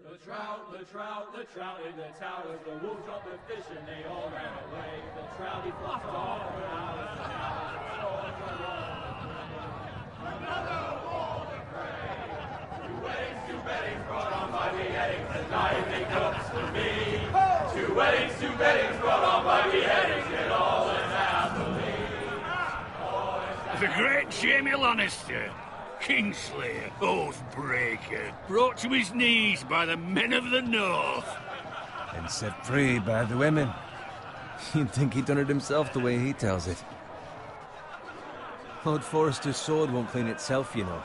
The trout in the towers, the wolves dropped the fish and they all ran away. The trout he flopped off for hours and hours. Another war to pray. Two weddings brought on by beheadings, and diving cooks to me. Two weddings brought on by beheadings, and all is happily. The great Jamie Lannister, Kingslayer, Oathbreaker, brought to his knees by the men of the North. And set free by the women. You'd think he'd done it himself the way he tells it. Lord Forrester's sword won't clean itself, you know.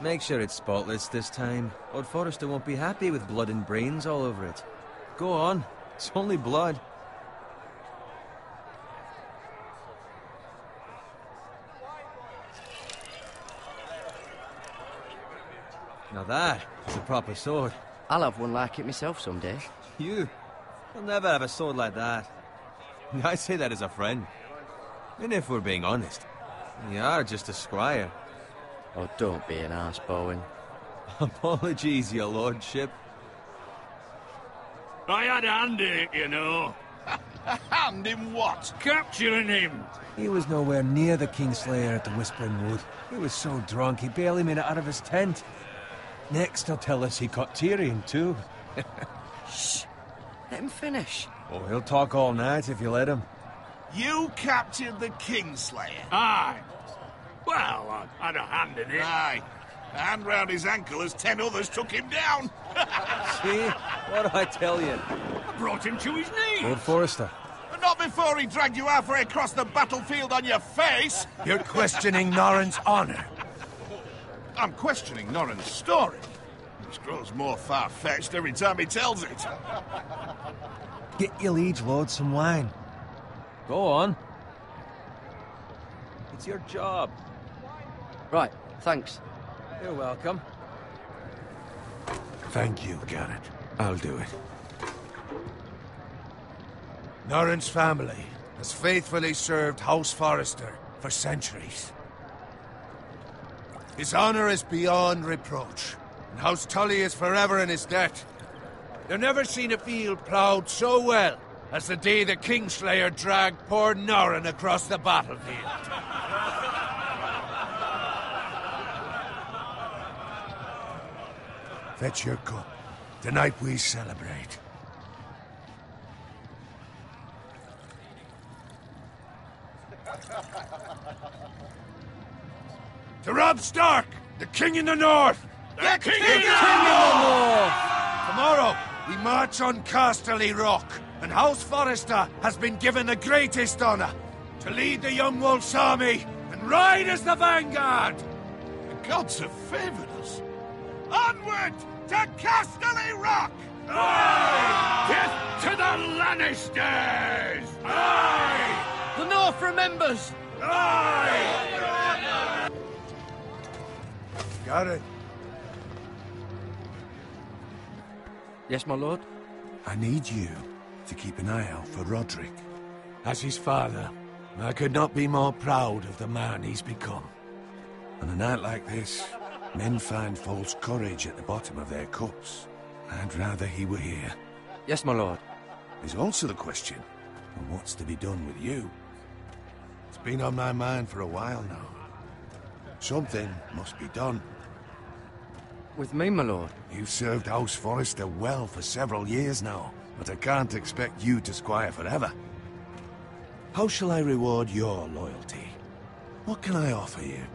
Make sure it's spotless this time. Lord Forrester won't be happy with blood and brains all over it. Go on. It's only blood. Now that is a proper sword. I'll have one like it myself someday. You? You'll never have a sword like that. I say that as a friend. And if we're being honest, you are just a squire. Oh, don't be an arse, Bowen. Apologies, your lordship. I had a hand in it, you know. A hand in what? Capturing him. He was nowhere near the Kingslayer at the Whispering Wood. He was so drunk he barely made it out of his tent. Next he'll tell us he caught Tyrion too. Shh! Let him finish. Oh, he'll talk all night if you let him. You captured the Kingslayer? Aye. Well, I had a hand in it. Aye. A hand round his ankle as 10 others took him down. See? What do I tell you? I brought him to his knees. Lord Forrester. But not before he dragged you halfway across the battlefield on your face. You're questioning Norrin's honor. I'm questioning Norrin's story. Which grows more far-fetched every time he tells it. Get your liege lord some wine. Go on. It's your job. Right, thanks. You're welcome. Thank you, Garrett. I'll do it. Norrin's family has faithfully served House Forrester for centuries. His honor is beyond reproach, and House Tully is forever in his debt. They've never seen a field ploughed so well as the day the Kingslayer dragged poor Norrin across the battlefield. Fetch your cup. Tonight we celebrate. To Robb Stark, the King in the North! The King in the North! Tomorrow, we march on Casterly Rock, and House Forrester has been given the greatest honor to lead the Young Wolf's army and ride as the vanguard! The gods have favored us. Onward to Casterly Rock! Aye! Death to the Lannisters! Aye! The North remembers! Aye! Got it. Yes, my lord? I need you to keep an eye out for Roderick. As his father, I could not be more proud of the man he's become. On a night like this, men find false courage at the bottom of their cups. I'd rather he were here. Yes, my lord. There's also the question of what's to be done with you. It's been on my mind for a while now. Something must be done. With me, my lord? You've served House Forrester well for several years now, but I can't expect you to squire forever. How shall I reward your loyalty? What can I offer you?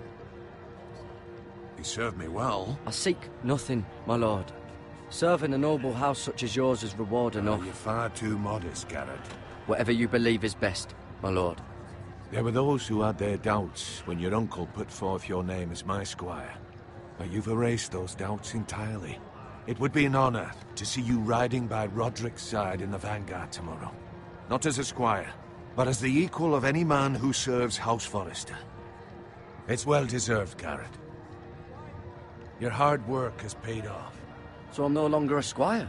You served me well. I seek nothing, my lord. Serving a noble house such as yours is reward enough. You're far too modest, Garrett. Whatever you believe is best, my lord. There were those who had their doubts when your uncle put forth your name as my squire. But you've erased those doubts entirely. It would be an honor to see you riding by Roderick's side in the vanguard tomorrow. Not as a squire, but as the equal of any man who serves House Forrester. It's well deserved, Garrett. Your hard work has paid off. So I'm no longer a squire?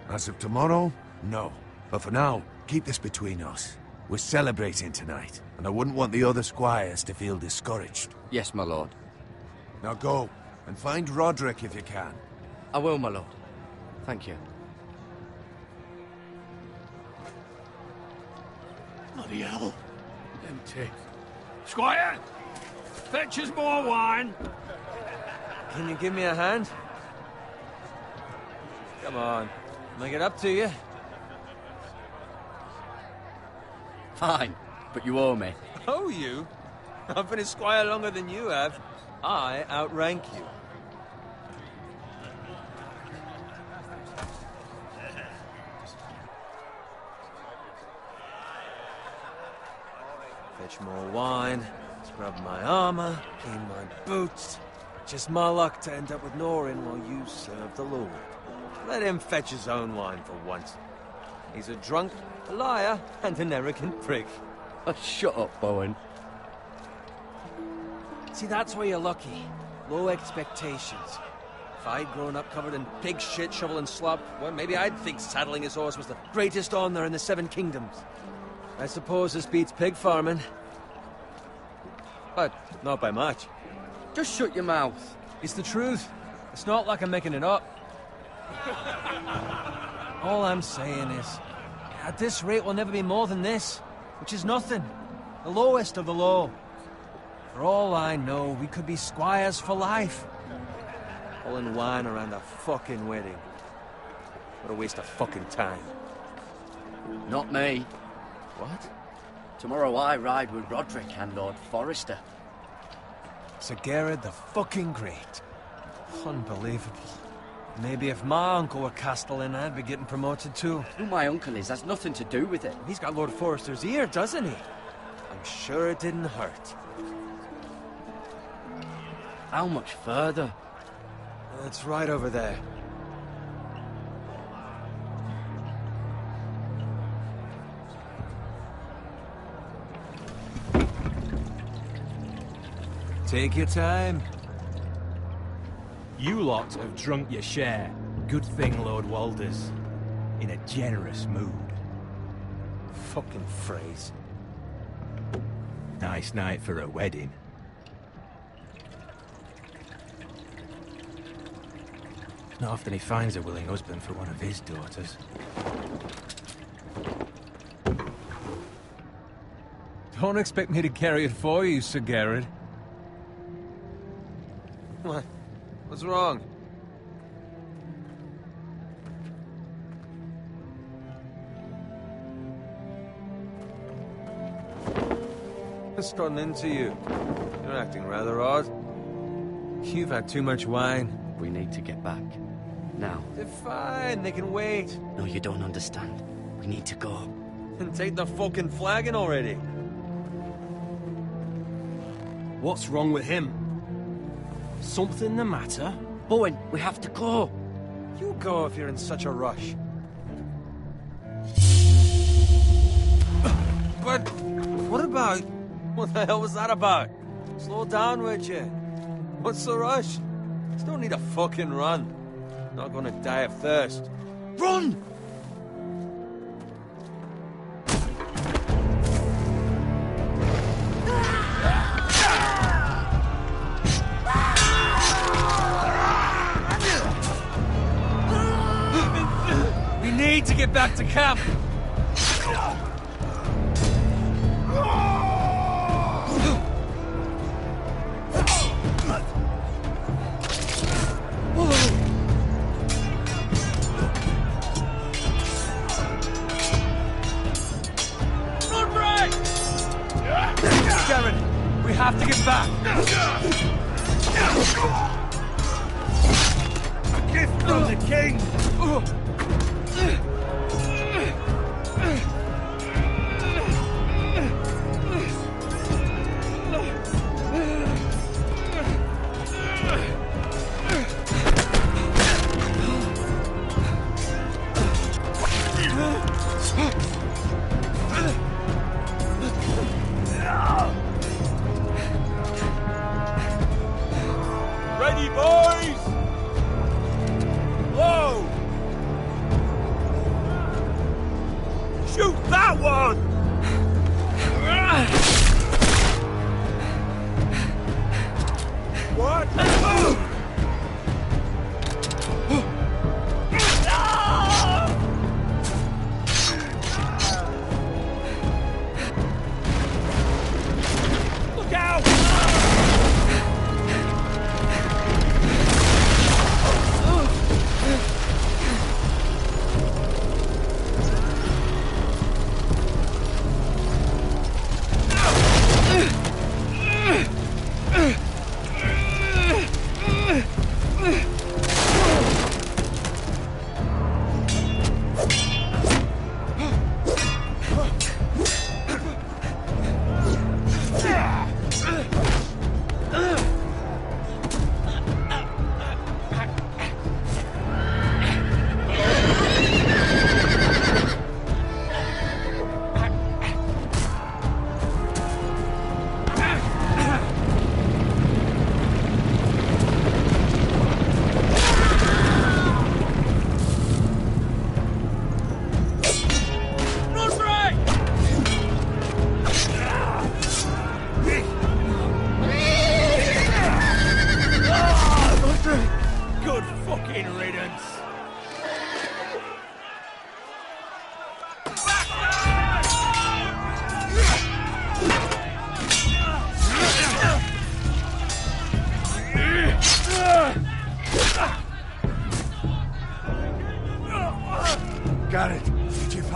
As of tomorrow, no. But for now, keep this between us. We're celebrating tonight, and I wouldn't want the other squires to feel discouraged. Yes, my lord. Now go, and find Roderick if you can. I will, my lord. Thank you. Bloody hell. Empty. Squire! Fetch us more wine. Can you give me a hand? Come on. Make it up to you. Fine, but you owe me. Oh, you? I've been a squire longer than you have. I outrank you. Fetch more wine, scrub my armor, clean my boots. Just my luck to end up with Norin while you serve the Lord. Let him fetch his own wine for once. He's a drunk, a liar, and an arrogant prick. Oh, shut up, Bowen. See, that's where you're lucky. Low expectations. If I'd grown up covered in pig shit, shovel and slop, well, maybe I'd think saddling his horse was the greatest honor in the Seven Kingdoms. I suppose this beats pig farming. But not by much. Just shut your mouth. It's the truth. It's not like I'm making it up. All I'm saying is, at this rate we'll never be more than this, which is nothing. The lowest of the low. For all I know, we could be squires for life. Pulling wine around a fucking wedding. What a waste of fucking time. Not me. What? Tomorrow I ride with Roderick and Lord Forrester. Sir Gerard the fucking Great. Unbelievable. Maybe if my uncle were Castellan, I'd be getting promoted too. Who my uncle is has nothing to do with it. He's got Lord Forrester's ear, doesn't he? I'm sure it didn't hurt. How much further? It's right over there. Take your time. You lot have drunk your share. Good thing Lord Walder's in a generous mood. Fucking phrase. Nice night for a wedding. Not often he finds a willing husband for one of his daughters. Don't expect me to carry it for you, Sir Gerard. What? What's wrong? What's gotten into you? You're acting rather odd. You've had too much wine. We need to get back. Now. They're fine, they can wait. No, you don't understand. We need to go. And take the fucking flagon already. What's wrong with him? Something the matter? Bowen, we have to go. You go if you're in such a rush. But what about... What the hell was that about? Slow down, would you? What's the rush? Still need a fucking run. Not gonna die of thirst. Run! We need to get back to camp. We have to get back. A gift from the king. Ready, boys! Whoa!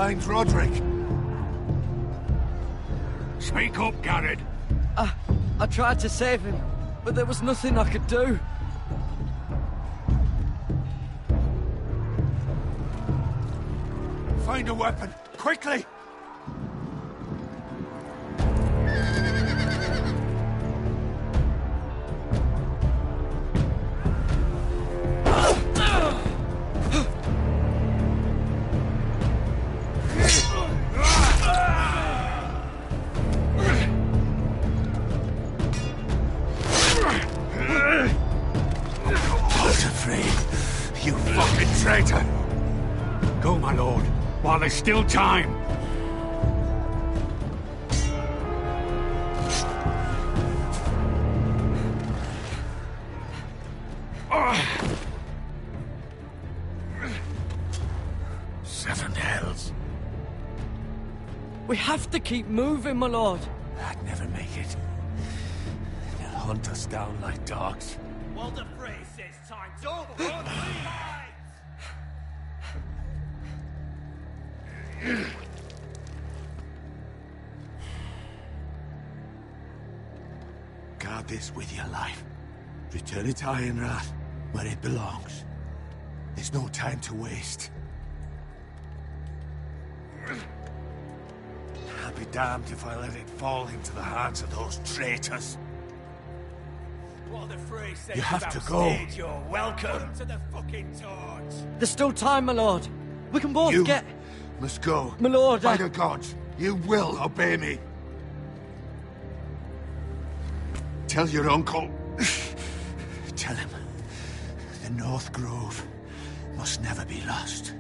find Roderick? Speak up, Garrett. I tried to save him, but there was nothing I could do. Find a weapon, quickly! You fucking traitor! Go, my lord, while there's still time. Seven hells. We have to keep moving, my lord. I'd never make it. They'll hunt us down like dogs. Walder Frey says time's over on three hides! Guard this with your life. Return it to Ironrath, where it belongs. There's no time to waste. I'll be damned if I let it fall into the hands of those traitors. Walder Frey says You have without to go. stage, you're welcome to the fucking torch. There's still time, my lord. We can both You get... must go. My lord, By the gods, you will obey me. Tell your uncle. Tell him the North Grove must never be lost.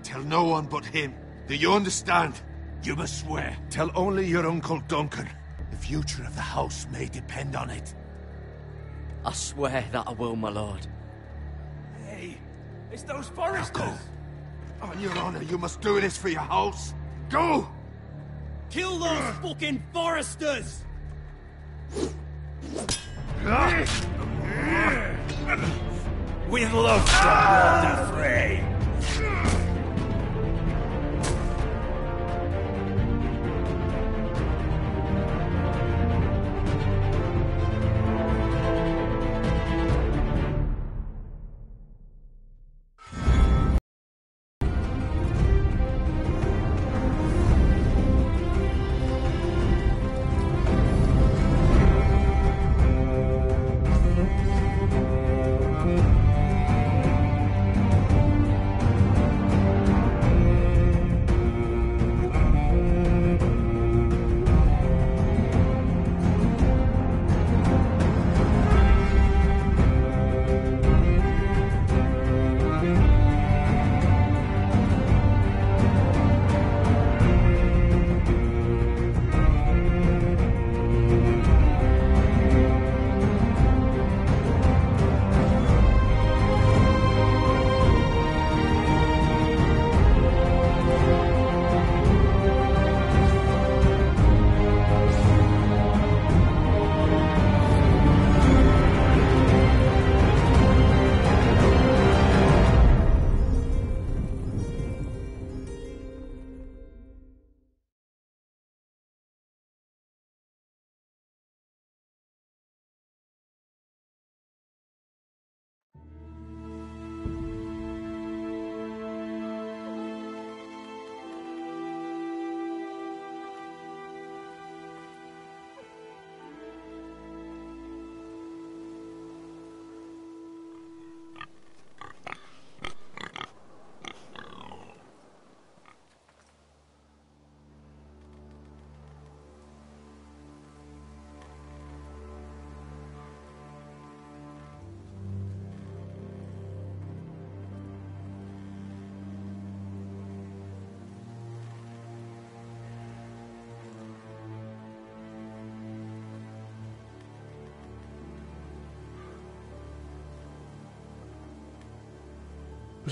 Tell no one but him. Do you understand? You must swear. Tell only your Uncle Duncan. The future of the house may depend on it. I swear that I will, my lord. Hey, it's those foresters. Go. On your honor, you must do this for your house. Go! Kill those fucking foresters! With love from Walder Frey.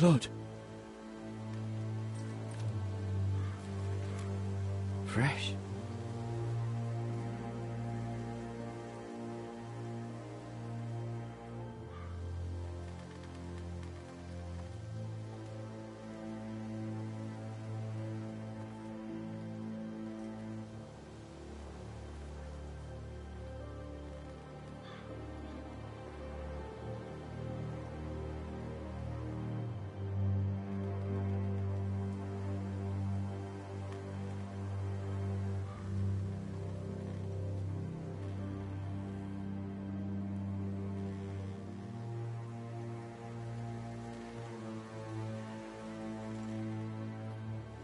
Lord. Fresh.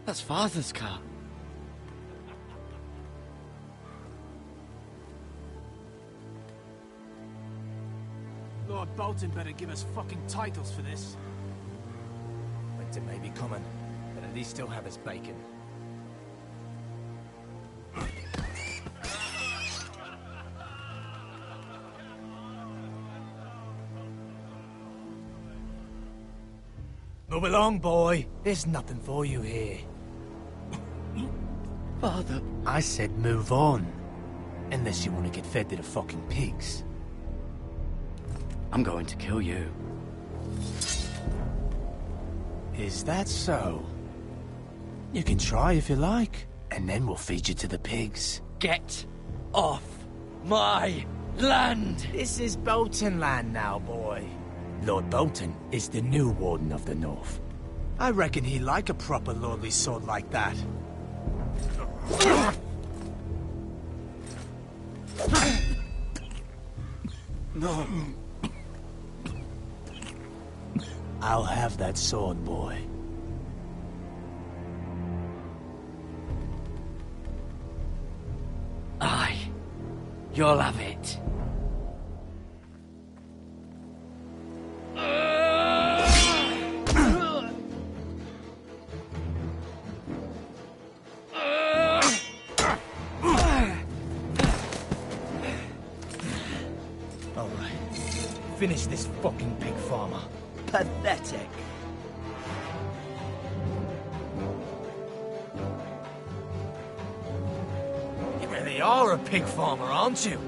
That's Father's car. Lord Bolton better give us fucking titles for this. Winter may be coming, but at least he'll have his bacon. Move along, boy. There's nothing for you here. Father. I said move on. Unless you want to get fed to the fucking pigs. I'm going to kill you. Is that so? You can try if you like, and then we'll feed you to the pigs. Get off my land! This is Bolton land now, boy. Lord Bolton is the new Warden of the North. I reckon he'd like a proper lordly sword like that. No. I'll have that sword, boy. Aye. You'll have it. Alright. Finish this fucking pig farmer. Pathetic. You really are a pig farmer, aren't you?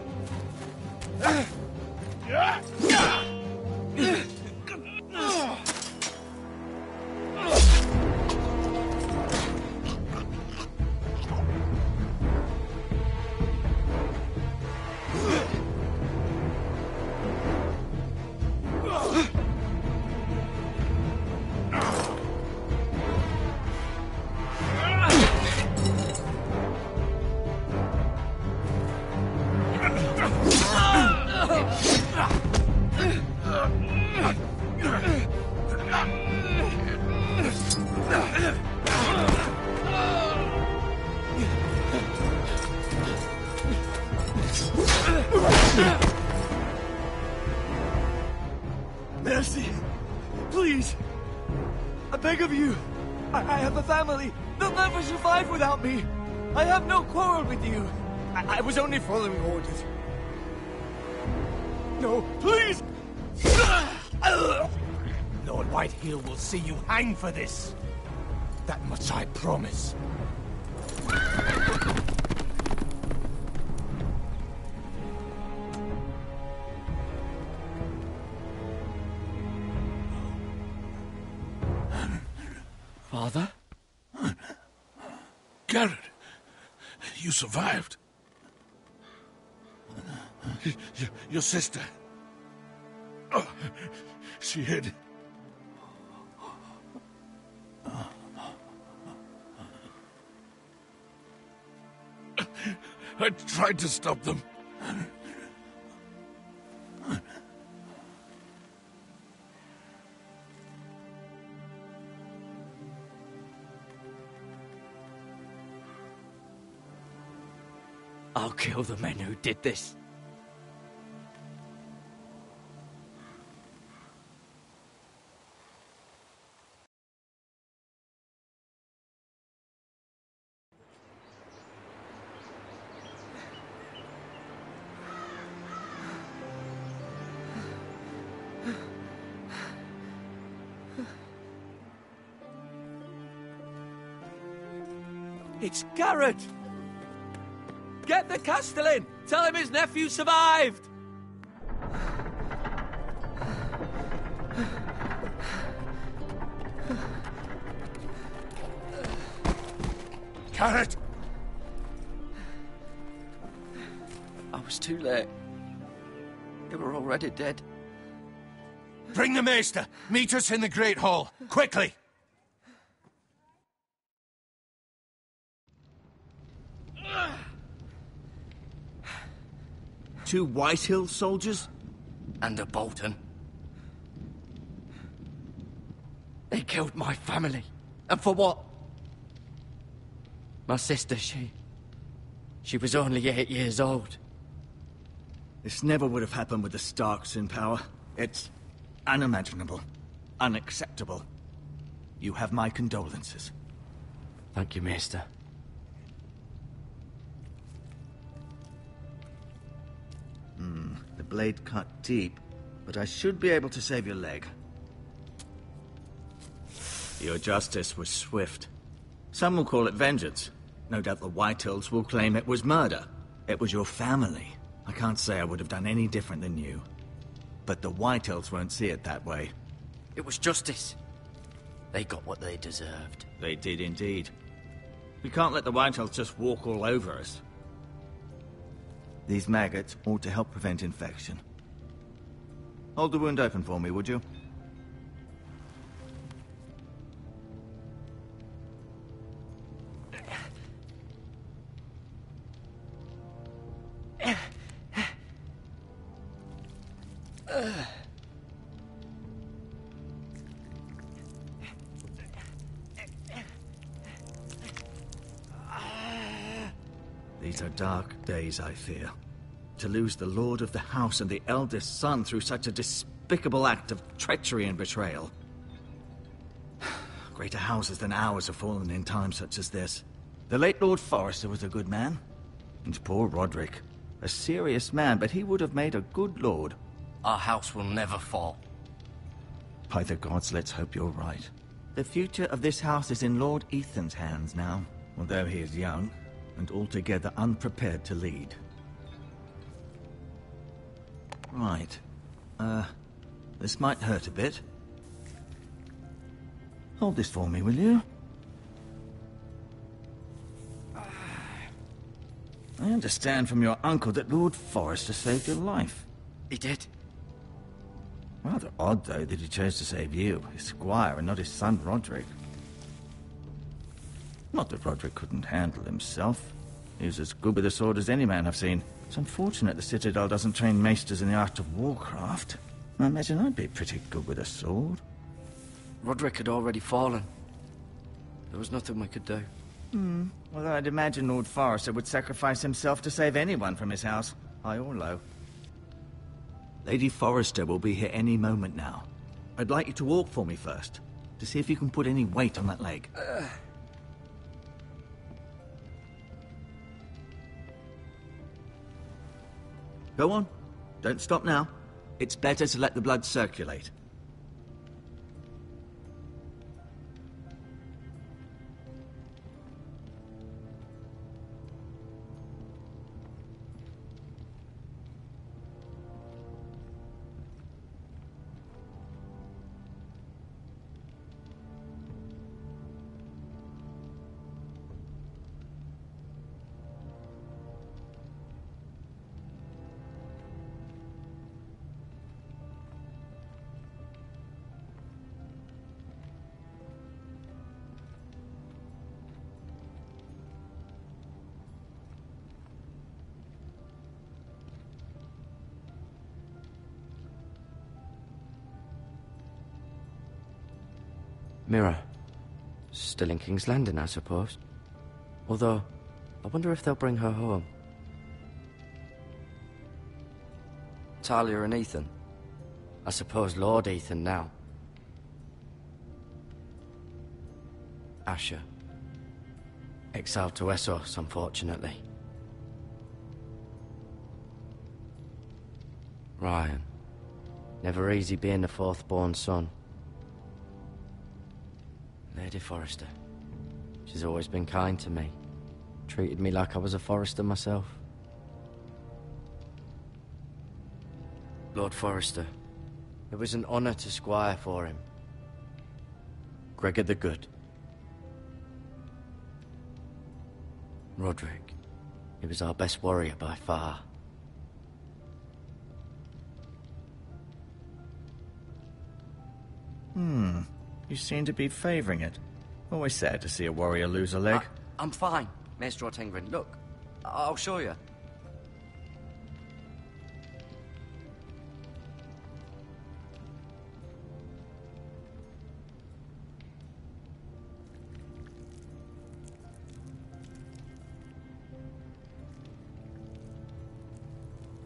Mercy! Please! I beg of you! I have a family! They'll never survive without me! I have no quarrel with you! I was only following orders. No, please! Lord Whitehill will see you hang for this. That much I promise. Father? Garrett, you survived. Your sister. Oh, she hid. I tried to stop them. I'll kill the men who did this. It's Garrett! Get the Castellan! Tell him his nephew survived! Garrett! I was too late. They were already dead. Bring the Maester! Meet us in the Great Hall! Quickly! Two Whitehill soldiers? And a Bolton. They killed my family. And for what? My sister, she was only 8 years old. This never would have happened with the Starks in power. It's unimaginable. Unacceptable. You have my condolences. Thank you, Maester. The blade cut deep, but I should be able to save your leg. Your justice was swift. Some will call it vengeance. No doubt the Whitehills will claim it was murder. It was your family. I can't say I would have done any different than you. But the Whitehills won't see it that way. It was justice. They got what they deserved. They did indeed. We can't let the Whitehills just walk all over us. These maggots ought to help prevent infection. Hold the wound open for me, would you? These are dark days, I fear. To lose the Lord of the House and the eldest son through such a despicable act of treachery and betrayal. Greater houses than ours have fallen in times such as this. The late Lord Forrester was a good man. And poor Roderick. A serious man, but he would have made a good lord. Our house will never fall. By the gods, let's hope you're right. The future of this house is in Lord Ethan's hands now, although he is young and altogether unprepared to lead. Right. This might hurt a bit. Hold this for me, will you? I understand from your uncle that Lord Forrester saved your life. He did. Rather odd, though, that he chose to save you, his squire, and not his son Roderick. Not that Roderick couldn't handle himself. He was as good with a sword as any man I've seen. It's unfortunate the Citadel doesn't train maesters in the art of warcraft. I imagine I'd be pretty good with a sword. Roderick had already fallen. There was nothing we could do. Well, I'd imagine Lord Forrester would sacrifice himself to save anyone from his house, high or low. Lady Forrester will be here any moment now. I'd like you to walk for me first, to see if you can put any weight on that leg. Go on. Don't stop now. It's better to let the blood circulate. Mira. Still in King's Landing, I suppose. Although, I wonder if they'll bring her home. Talia and Ethan. I suppose Lord Ethan now. Asher. Exiled to Essos, unfortunately. Ryan. Never easy being the fourth-born son. Lady Forrester. She's always been kind to me. Treated me like I was a Forrester myself. Lord Forrester. It was an honor to squire for him. Gregor the Good. Roderick. He was our best warrior by far. You seem to be favoring it. Always sad to see a warrior lose a leg. I'm fine, Maester Ortengrin. Look, I'll show you.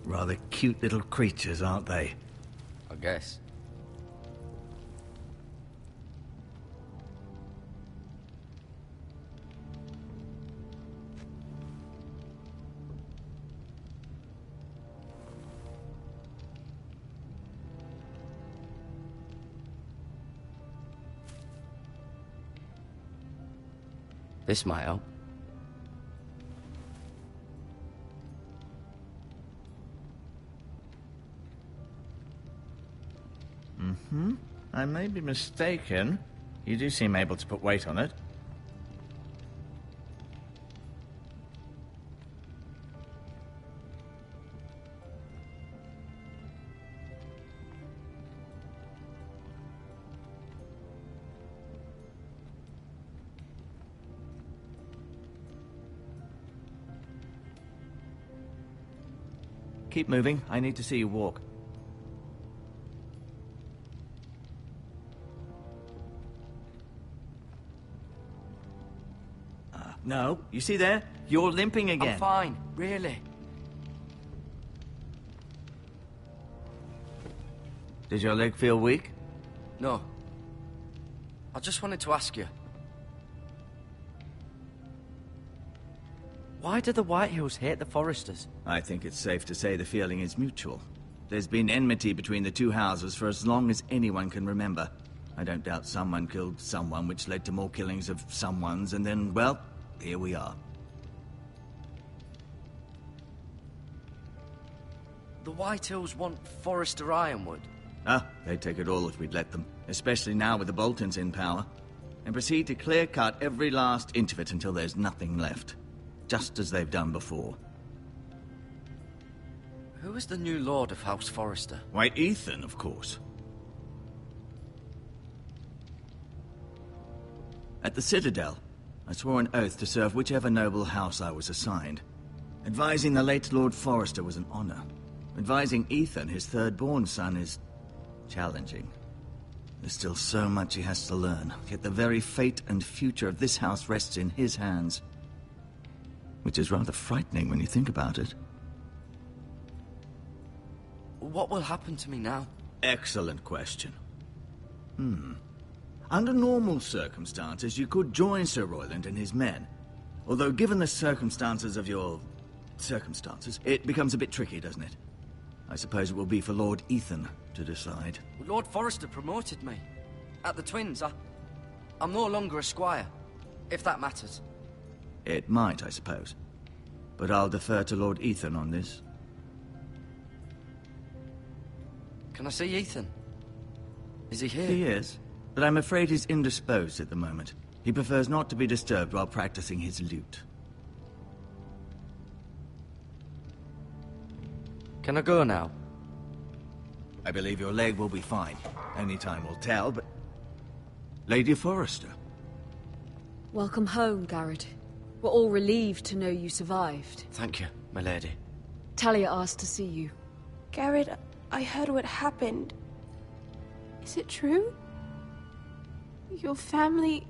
Rather cute little creatures, aren't they? I guess. This might help. I may be mistaken. You do seem able to put weight on it. Keep moving. I need to see you walk. No, you see there? You're limping again. I'm fine, really. Does your leg feel weak? No. I just wanted to ask you. Why do the Whitehills hate the Forresters? I think it's safe to say the feeling is mutual. There's been enmity between the two houses for as long as anyone can remember. I don't doubt someone killed someone, which led to more killings of someones, and then, well, here we are. The Whitehills want Forrester Ironwood. They'd take it all if we'd let them, especially now with the Boltons in power, and proceed to clear-cut every last inch of it until there's nothing left, just as they've done before. Who is the new Lord of House Forrester? Why, Ethan, of course. At the Citadel, I swore an oath to serve whichever noble house I was assigned. Advising the late Lord Forrester was an honor. Advising Ethan, his third-born son, is challenging. There's still so much he has to learn, yet the very fate and future of this house rests in his hands. Which is rather frightening when you think about it. What will happen to me now? Excellent question. Under normal circumstances, you could join Sir Royland and his men. Although given the circumstances of your circumstances, it becomes a bit tricky, doesn't it? I suppose it will be for Lord Ethan to decide. Lord Forrester promoted me. At the Twins, I'm no longer a squire, if that matters. It might, I suppose. But I'll defer to Lord Ethan on this. Can I see Ethan? Is he here? He is, but I'm afraid he's indisposed at the moment. He prefers not to be disturbed while practicing his lute. Can I go now? I believe your leg will be fine. Only time will tell, but... Lady Forrester. Welcome home, Garrett. We're all relieved to know you survived. Thank you, my lady. Talia asked to see you. Garrett, I heard what happened. Is it true? Your family...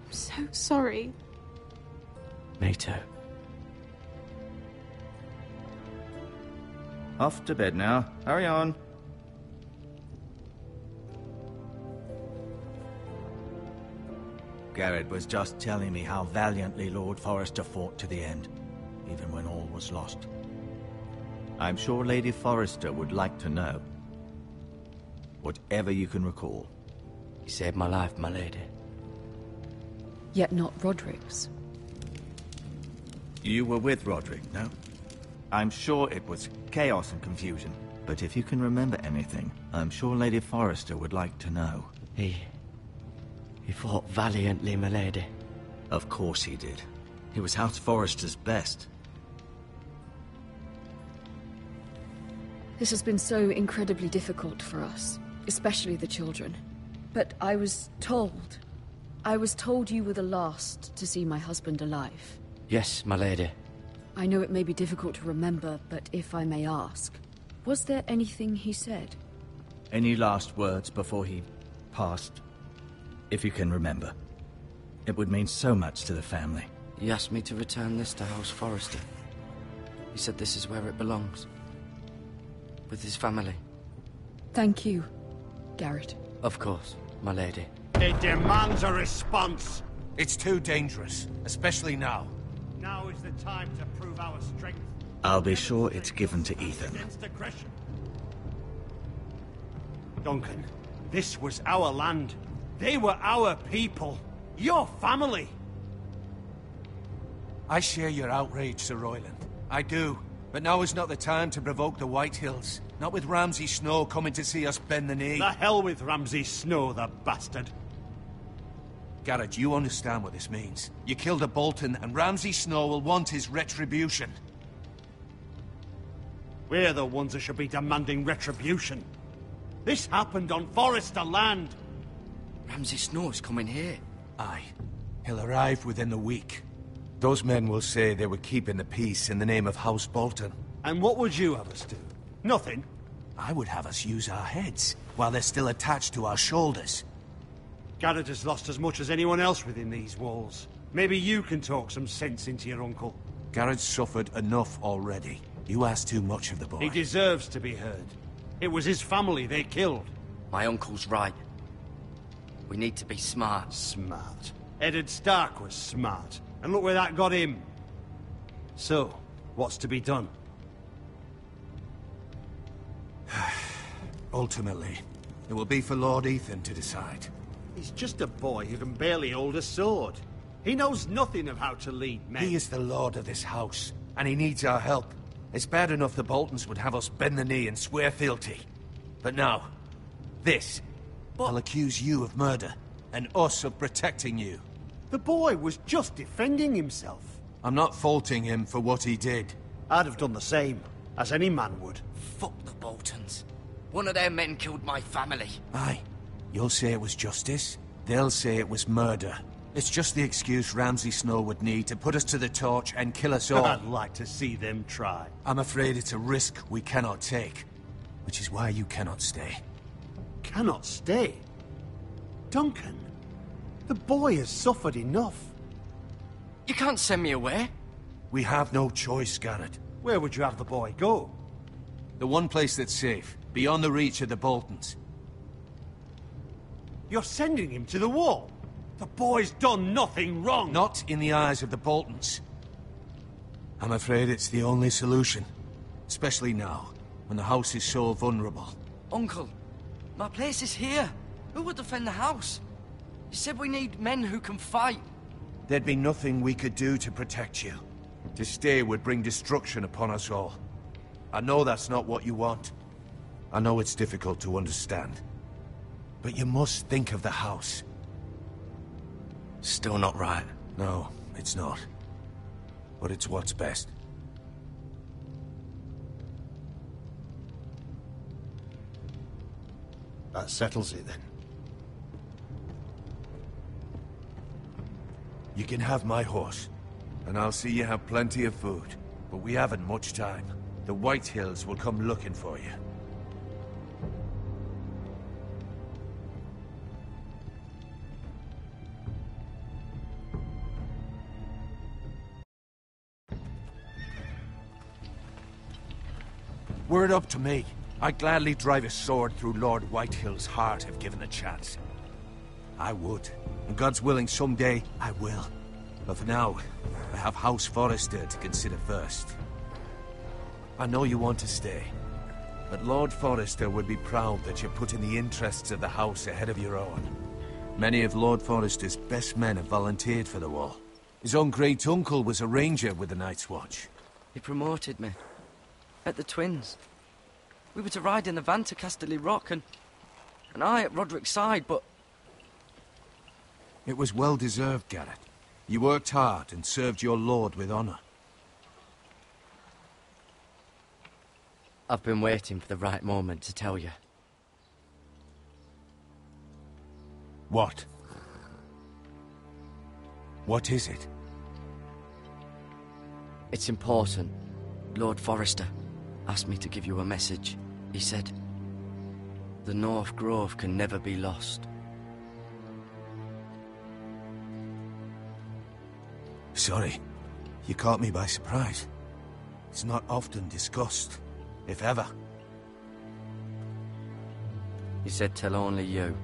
I'm so sorry. Me too. Off to bed now. Hurry on. Garrett was just telling me how valiantly Lord Forrester fought to the end, even when all was lost. I'm sure Lady Forrester would like to know. Whatever you can recall. You saved my life, my lady. Yet not Roderick's. You were with Roderick, no? I'm sure it was chaos and confusion. But if you can remember anything, I'm sure Lady Forrester would like to know. He fought valiantly, my lady. Of course he did. He was House Forrester's best. This has been so incredibly difficult for us, especially the children. But I was told you were the last to see my husband alive. Yes, my lady. I know it may be difficult to remember, but if I may ask, was there anything he said? Any last words before he passed? If you can remember. It would mean so much to the family. He asked me to return this to House Forrester. He said this is where it belongs. With his family. Thank you, Garrett. Of course, my lady. It demands a response. It's too dangerous, especially now. Now is the time to prove our strength. I'll be sure it's given to Ethan. Against aggression. Duncan, this was our land. They were our people. Your family. I share your outrage, Sir Royland. I do. But now is not the time to provoke the Whitehills. Not with Ramsay Snow coming to see us bend the knee. The hell with Ramsay Snow, the bastard. Garrett, you understand what this means. You killed a Bolton, and Ramsay Snow will want his retribution. We're the ones that should be demanding retribution. This happened on Forrester land. Ramsay Snow's coming here. Aye. He'll arrive within the week. Those men will say they were keeping the peace in the name of House Bolton. And what would you have us do? Nothing. I would have us use our heads, while they're still attached to our shoulders. Garrett has lost as much as anyone else within these walls. Maybe you can talk some sense into your uncle. Garrett's suffered enough already. You ask too much of the boy. He deserves to be heard. It was his family they killed. My uncle's right. We need to be smart. Smart. Eddard Stark was smart. And look where that got him. So, what's to be done? Ultimately, it will be for Lord Ethan to decide. He's just a boy who can barely hold a sword. He knows nothing of how to lead men. He is the lord of this house, and he needs our help. It's bad enough the Boltons would have us bend the knee and swear fealty. But now, this. I'll accuse you of murder, and us of protecting you. The boy was just defending himself. I'm not faulting him for what he did. I'd have done the same, as any man would. Fuck the Boltons. One of their men killed my family. Aye. You'll say it was justice. They'll say it was murder. It's just the excuse Ramsay Snow would need to put us to the torch and kill us all. I'd like to see them try. I'm afraid it's a risk we cannot take. Which is why you cannot stay. Cannot stay? Duncan, the boy has suffered enough. You can't send me away. We have no choice, Garrett. Where would you have the boy go? The one place that's safe, beyond the reach of the Boltons. You're sending him to the wall? The boy's done nothing wrong! Not in the eyes of the Boltons. I'm afraid it's the only solution. Especially now, when the house is so vulnerable. Uncle, my place is here. Who will defend the house? You said we need men who can fight. There'd be nothing we could do to protect you. To stay would bring destruction upon us all. I know that's not what you want. I know it's difficult to understand. But you must think of the house. Still not right. No, it's not. But it's what's best. That settles it, then. You can have my horse, and I'll see you have plenty of food. But we haven't much time. The Whitehills will come looking for you. Were it up to me, I'd gladly drive a sword through Lord Whitehill's heart if given the chance. I would. And God's willing, someday, I will. But for now, I have House Forrester to consider first. I know you want to stay. But Lord Forrester would be proud that you're putting the interests of the house ahead of your own. Many of Lord Forrester's best men have volunteered for the wall. His own great-uncle was a ranger with the Night's Watch. He promoted me. At the Twins. We were to ride in the van to Casterly Rock, and I at Roderick's side, but... It was well-deserved, Garrett. You worked hard and served your lord with honor. I've been waiting for the right moment to tell you. What? What is it? It's important. Lord Forrester asked me to give you a message. He said, the North Grove can never be lost. Sorry. You caught me by surprise. It's not often discussed, if ever. He said tell only you.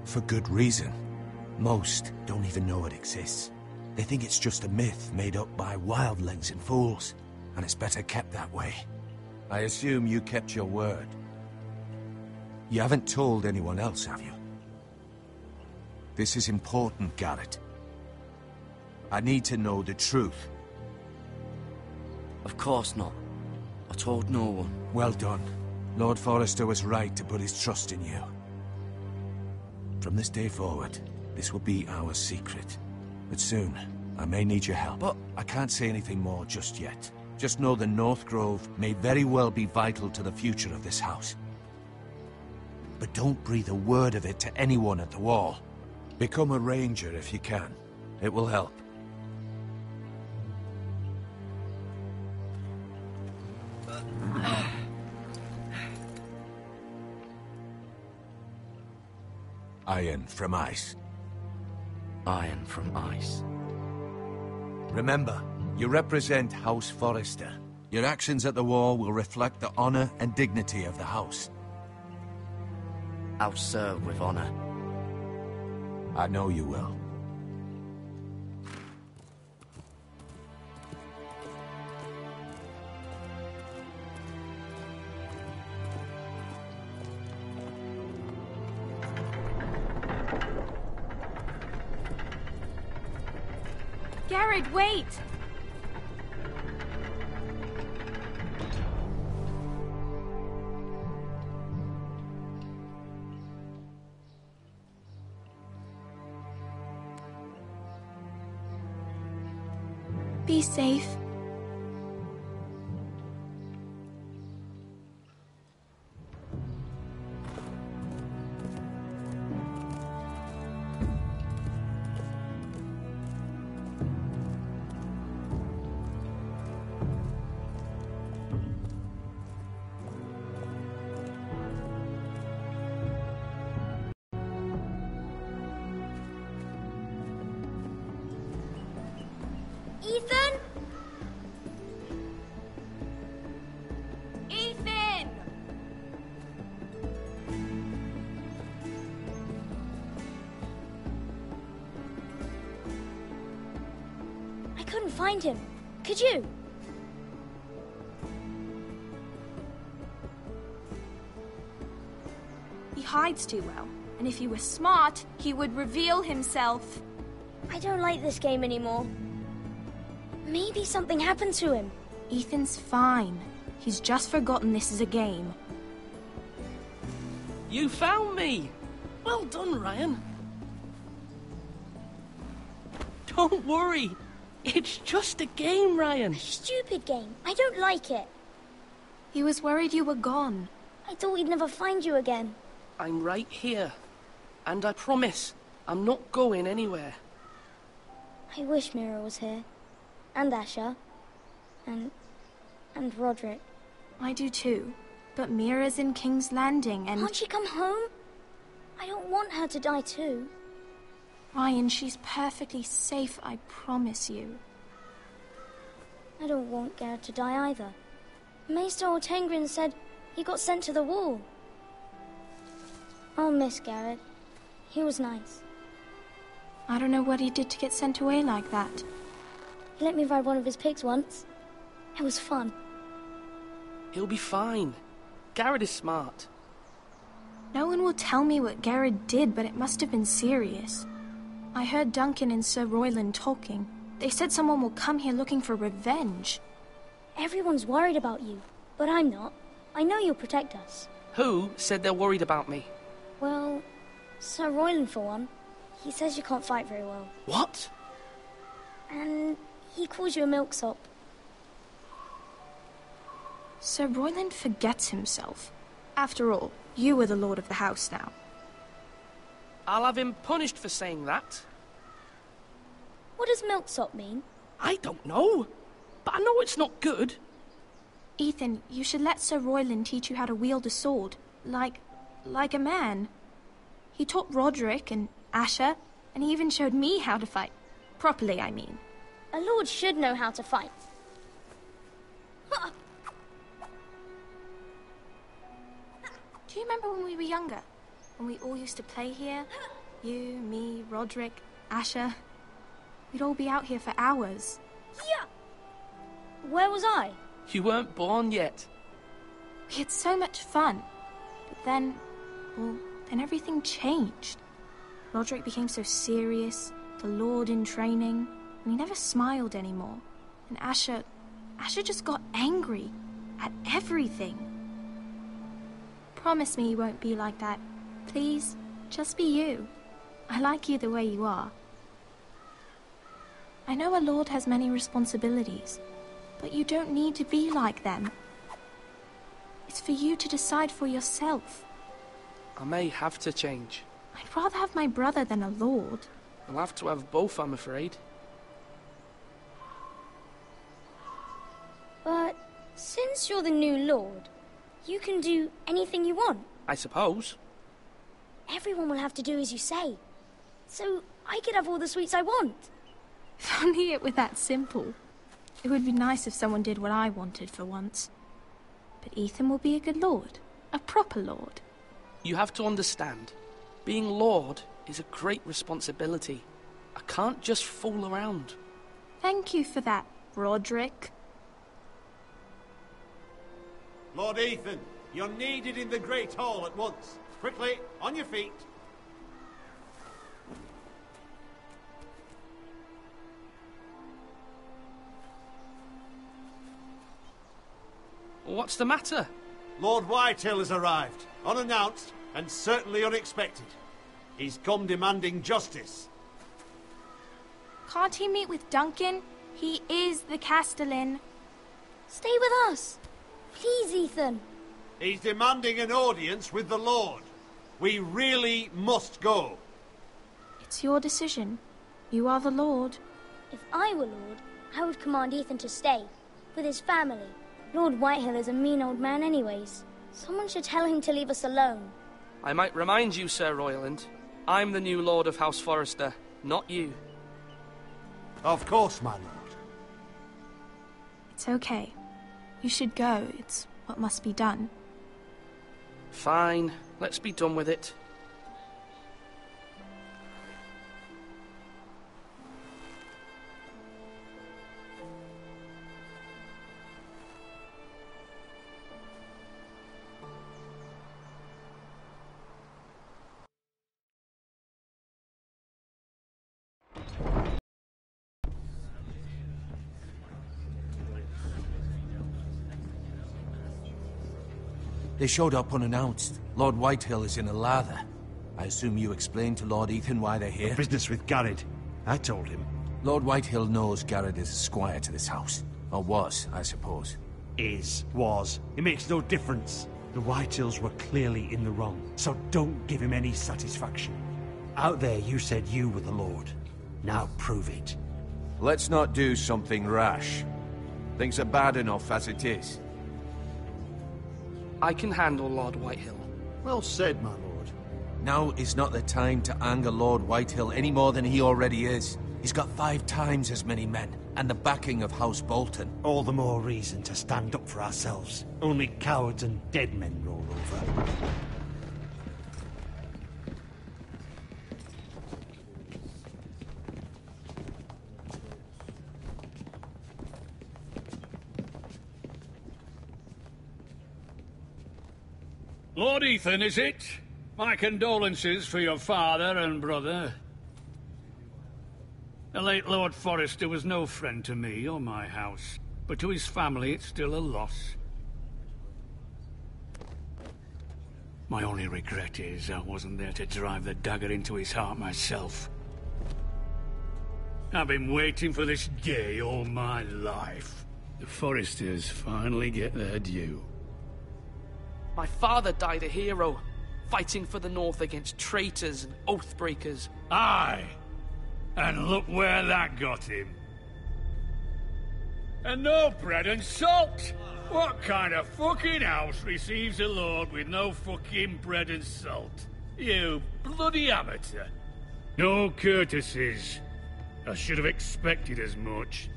For good reason. Most don't even know it exists. They think it's just a myth made up by wildlings and fools, and it's better kept that way. I assume you kept your word. You haven't told anyone else, have you? This is important, Garrett. I need to know the truth. Of course not. I told no one. Well done. Lord Forrester was right to put his trust in you. From this day forward, this will be our secret. But soon, I may need your help. But I can't say anything more just yet. Just know the North Grove may very well be vital to the future of this house. But don't breathe a word of it to anyone at the Wall. Become a ranger if you can. It will help. Iron from ice. Iron from ice. Remember, you represent House Forrester. Your actions at the Wall will reflect the honor and dignity of the house. I'll serve with honor. I know you will. Garrett, wait! Be safe. Ethan? Ethan! I couldn't find him. Could you? He hides too well, and if he were smart, he would reveal himself. I don't like this game anymore. Maybe something happened to him. Ethan's fine. He's just forgotten this is a game. You found me! Well done, Ryan. Don't worry. It's just a game, Ryan. A stupid game. I don't like it. He was worried you were gone. I thought we'd never find you again. I'm right here. And I promise, I'm not going anywhere. I wish Mira was here. And Asher. And Roderick. I do too. But Mira's in King's Landing and... Can't she come home? I don't want her to die too. Ryan, she's perfectly safe, I promise you. I don't want Garrett to die either. Maester Ortengrin said he got sent to the Wall. I'll miss Garrett. He was nice. I don't know what he did to get sent away like that. He let me ride one of his pigs once. It was fun. He'll be fine. Garrett is smart. No one will tell me what Garrett did, but it must have been serious. I heard Duncan and Sir Royland talking. They said someone will come here looking for revenge. Everyone's worried about you, but I'm not. I know you'll protect us. Who said they're worried about me? Well, Sir Royland for one. He says you can't fight very well. What? And he calls you a milksop. Sir Royland forgets himself. After all, you are the lord of the house now. I'll have him punished for saying that. What does milksop mean? I don't know, but I know it's not good. Ethan, you should let Sir Royland teach you how to wield a sword, like a man. He taught Roderick and Asher, and he even showed me how to fight. Properly, I mean. A lord should know how to fight. Do you remember when we were younger? When we all used to play here? You, me, Roderick, Asher. We'd all be out here for hours. Yeah! Where was I? You weren't born yet. We had so much fun. But then, well, then everything changed. Roderick became so serious, the Lord in training, and he never smiled anymore. And Asher just got angry at everything. Promise me you won't be like that. Please, just be you. I like you the way you are. I know a lord has many responsibilities, but you don't need to be like them. It's for you to decide for yourself. I may have to change. I'd rather have my brother than a lord. I'll have to have both, I'm afraid. But since you're the new lord, you can do anything you want. I suppose. Everyone will have to do as you say. So I could have all the sweets I want. If only it were that simple. It would be nice if someone did what I wanted for once. But Ethan will be a good lord. A proper lord. You have to understand. Being lord is a great responsibility. I can't just fool around. Thank you for that, Roderick. Lord Ethan, you're needed in the Great Hall at once. Quickly, on your feet. What's the matter? Lord Whitehill has arrived, unannounced and certainly unexpected. He's come demanding justice. Can't he meet with Duncan? He is the Castellan. Stay with us. Please, Ethan. He's demanding an audience with the Lord. We really must go. It's your decision. You are the Lord. If I were Lord, I would command Ethan to stay, with his family. Lord Whitehill is a mean old man anyways. Someone should tell him to leave us alone. I might remind you, Sir Royland, I'm the new Lord of House Forrester, not you. Of course, my lord. It's okay. You should go. It's what must be done. Fine. Let's be done with it. They showed up unannounced. Lord Whitehill is in a lather. I assume you explained to Lord Ethan why they're here? Business with Garrett. I told him. Lord Whitehill knows Garrett is a squire to this house. Or was, I suppose. Was. It makes no difference. The Whitehills were clearly in the wrong, so don't give him any satisfaction. Out there you said you were the Lord. Now prove it. Let's not do something rash. Things are bad enough as it is. I can handle Lord Whitehill. Well said, my lord. Now is not the time to anger Lord Whitehill any more than he already is. He's got 5 times as many men, and the backing of House Bolton. All the more reason to stand up for ourselves. Only cowards and dead men roll over. Lord Ethan, is it? My condolences for your father and brother. The late Lord Forrester was no friend to me or my house, but to his family it's still a loss. My only regret is I wasn't there to drive the dagger into his heart myself. I've been waiting for this day all my life. The Forresters finally get their due. My father died a hero, fighting for the North against traitors and oath-breakers. Aye! And look where that got him. And no bread and salt! What kind of fucking house receives a lord with no fucking bread and salt? You bloody amateur. No courtesies. I should have expected as much.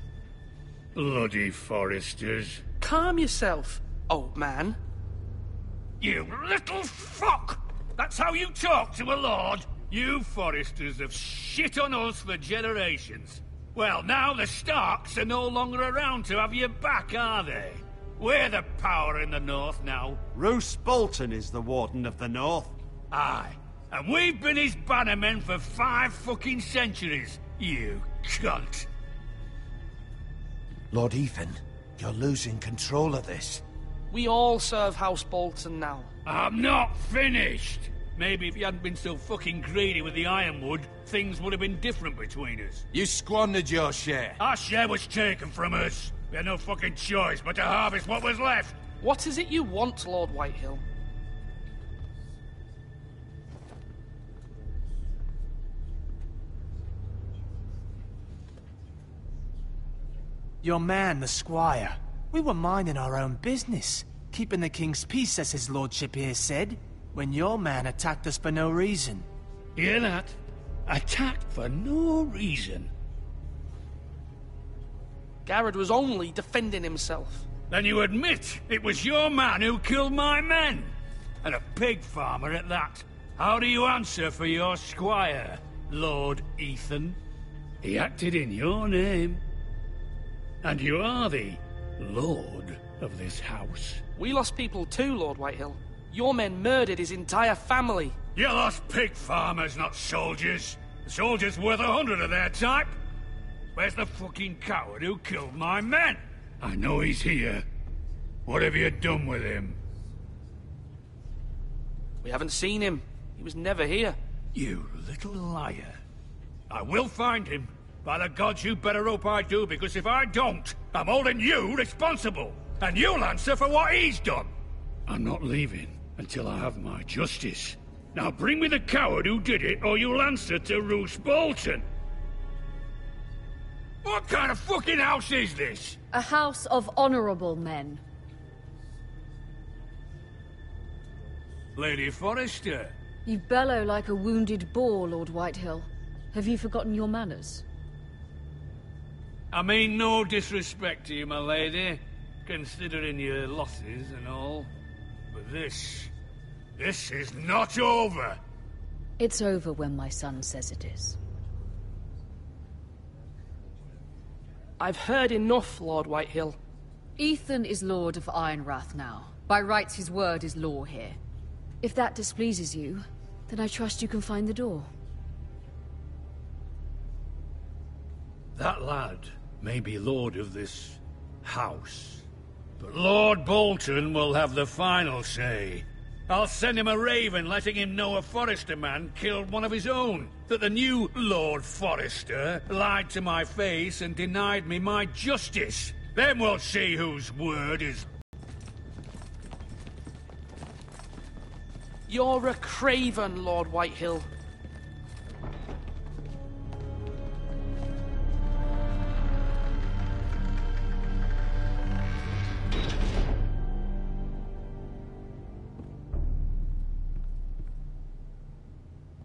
Bloody Foresters. Calm yourself, old man. You little fuck! That's how you talk to a lord? You Foresters have shit on us for generations. Well, now the Starks are no longer around to have your back, are they? We're the power in the north now. Roose Bolton is the Warden of the North. Aye. And we've been his bannermen for 5 fucking centuries, you cunt. Lord Ethan, you're losing control of this. We all serve House Bolton now. I'm not finished! Maybe if you hadn't been so fucking greedy with the ironwood, things would have been different between us. You squandered your share. Our share was taken from us. We had no fucking choice but to harvest what was left. What is it you want, Lord Whitehill? Your man, the squire. We were minding our own business, keeping the king's peace, as his lordship here said, when your man attacked us for no reason. Hear that? Attacked for no reason. Garrett was only defending himself. Then you admit it was your man who killed my men? And a pig farmer at that. How do you answer for your squire, Lord Ethan? He acted in your name. And you are the lord of this house. We lost people too, Lord Whitehill. Your men murdered his entire family. You lost pig farmers, not soldiers. The soldiers worth 100 of their type. Where's the fucking coward who killed my men? I know he's here. What have you done with him? We haven't seen him. He was never here. You little liar. I will find him. By the gods, you better hope I do, because if I don't, I'm holding you responsible. And you'll answer for what he's done. I'm not leaving until I have my justice. Now bring me the coward who did it, or you'll answer to Roose Bolton. What kind of fucking house is this? A house of honorable men. Lady Forrester. You bellow like a wounded boar, Lord Whitehill. Have you forgotten your manners? I mean no disrespect to you, my lady, considering your losses and all. But this is not over. It's over when my son says it is. I've heard enough, Lord Whitehill. Ethan is Lord of Ironrath now. By rights, his word is law here. If that displeases you, then I trust you can find the door. That lad may be lord of this house, but Lord Bolton will have the final say. I'll send him a raven letting him know a Forrester man killed one of his own, that the new Lord Forrester lied to my face and denied me my justice. Then we'll see whose word is... You're a craven, Lord Whitehill.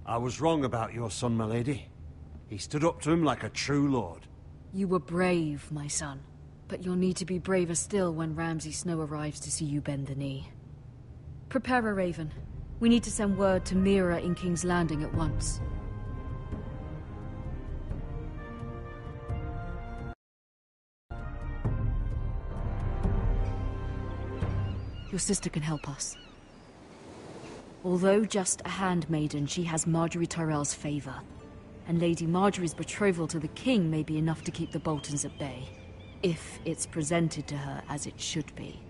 I was wrong about your son, my lady. He stood up to him like a true lord. You were brave, my son. But you'll need to be braver still when Ramsay Snow arrives to see you bend the knee. Prepare a raven. We need to send word to Mira in King's Landing at once. Your sister can help us. Although just a handmaiden, she has Marjorie Tyrell's favor. And Lady Marjorie's betrothal to the king may be enough to keep the Boltons at bay. If it's presented to her as it should be.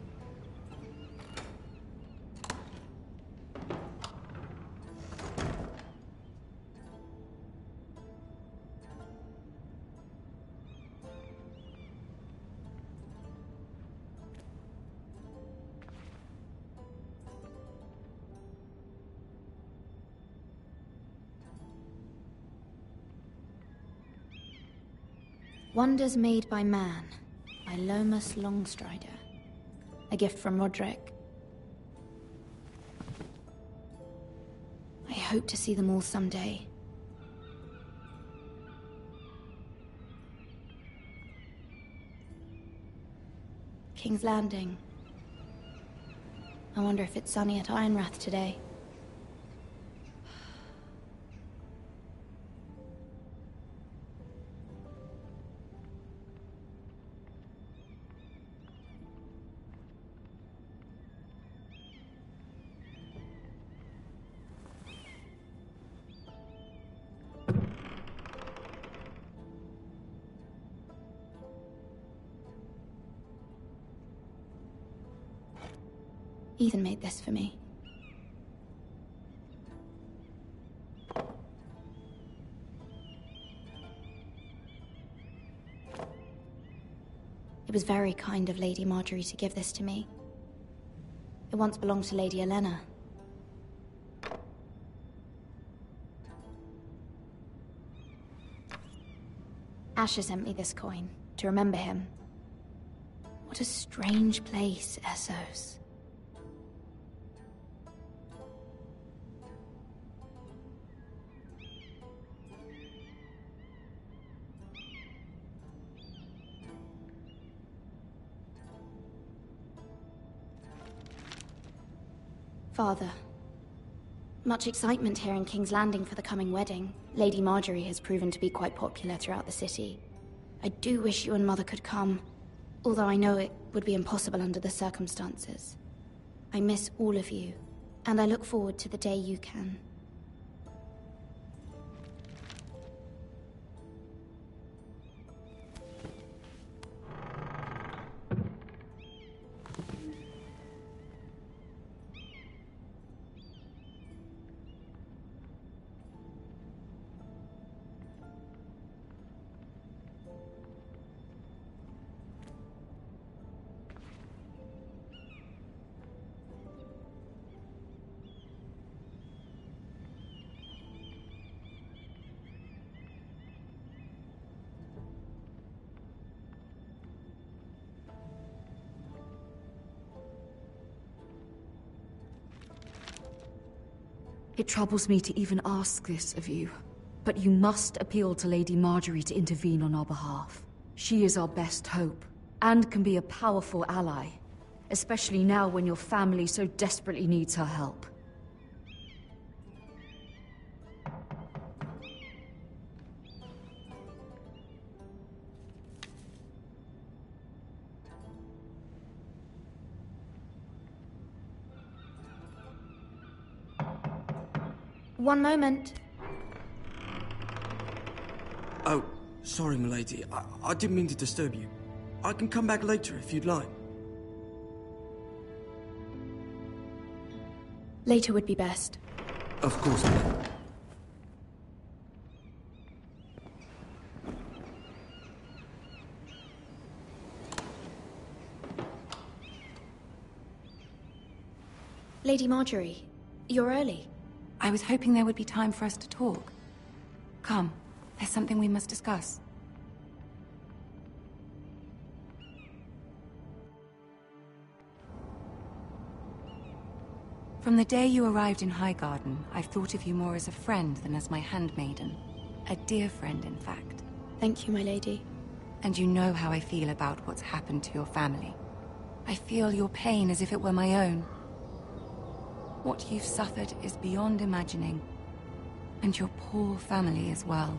Wonders Made by Man, by Lomas Longstrider. A gift from Roderick. I hope to see them all someday. King's Landing. I wonder if it's sunny at Ironrath today. Ethan made this for me. It was very kind of Lady Marjorie to give this to me. It once belonged to Lady Olenna. Asher sent me this coin to remember him. What a strange place, Essos. Father, much excitement here in King's Landing for the coming wedding. Lady Marjorie has proven to be quite popular throughout the city. I do wish you and Mother could come, although I know it would be impossible under the circumstances. I miss all of you, and I look forward to the day you can. It troubles me to even ask this of you, but you must appeal to Lady Marjorie to intervene on our behalf. She is our best hope, and can be a powerful ally, especially now when your family so desperately needs her help. One moment. Oh, sorry, milady. I didn't mean to disturb you. I can come back later if you'd like. Later would be best. Of course, milady. Lady Marjorie, you're early. I was hoping there would be time for us to talk. Come, there's something we must discuss. From the day you arrived in Highgarden, I've thought of you more as a friend than as my handmaiden. A dear friend, in fact. Thank you, my lady. And you know how I feel about what's happened to your family. I feel your pain as if it were my own. What you've suffered is beyond imagining. And your poor family as well.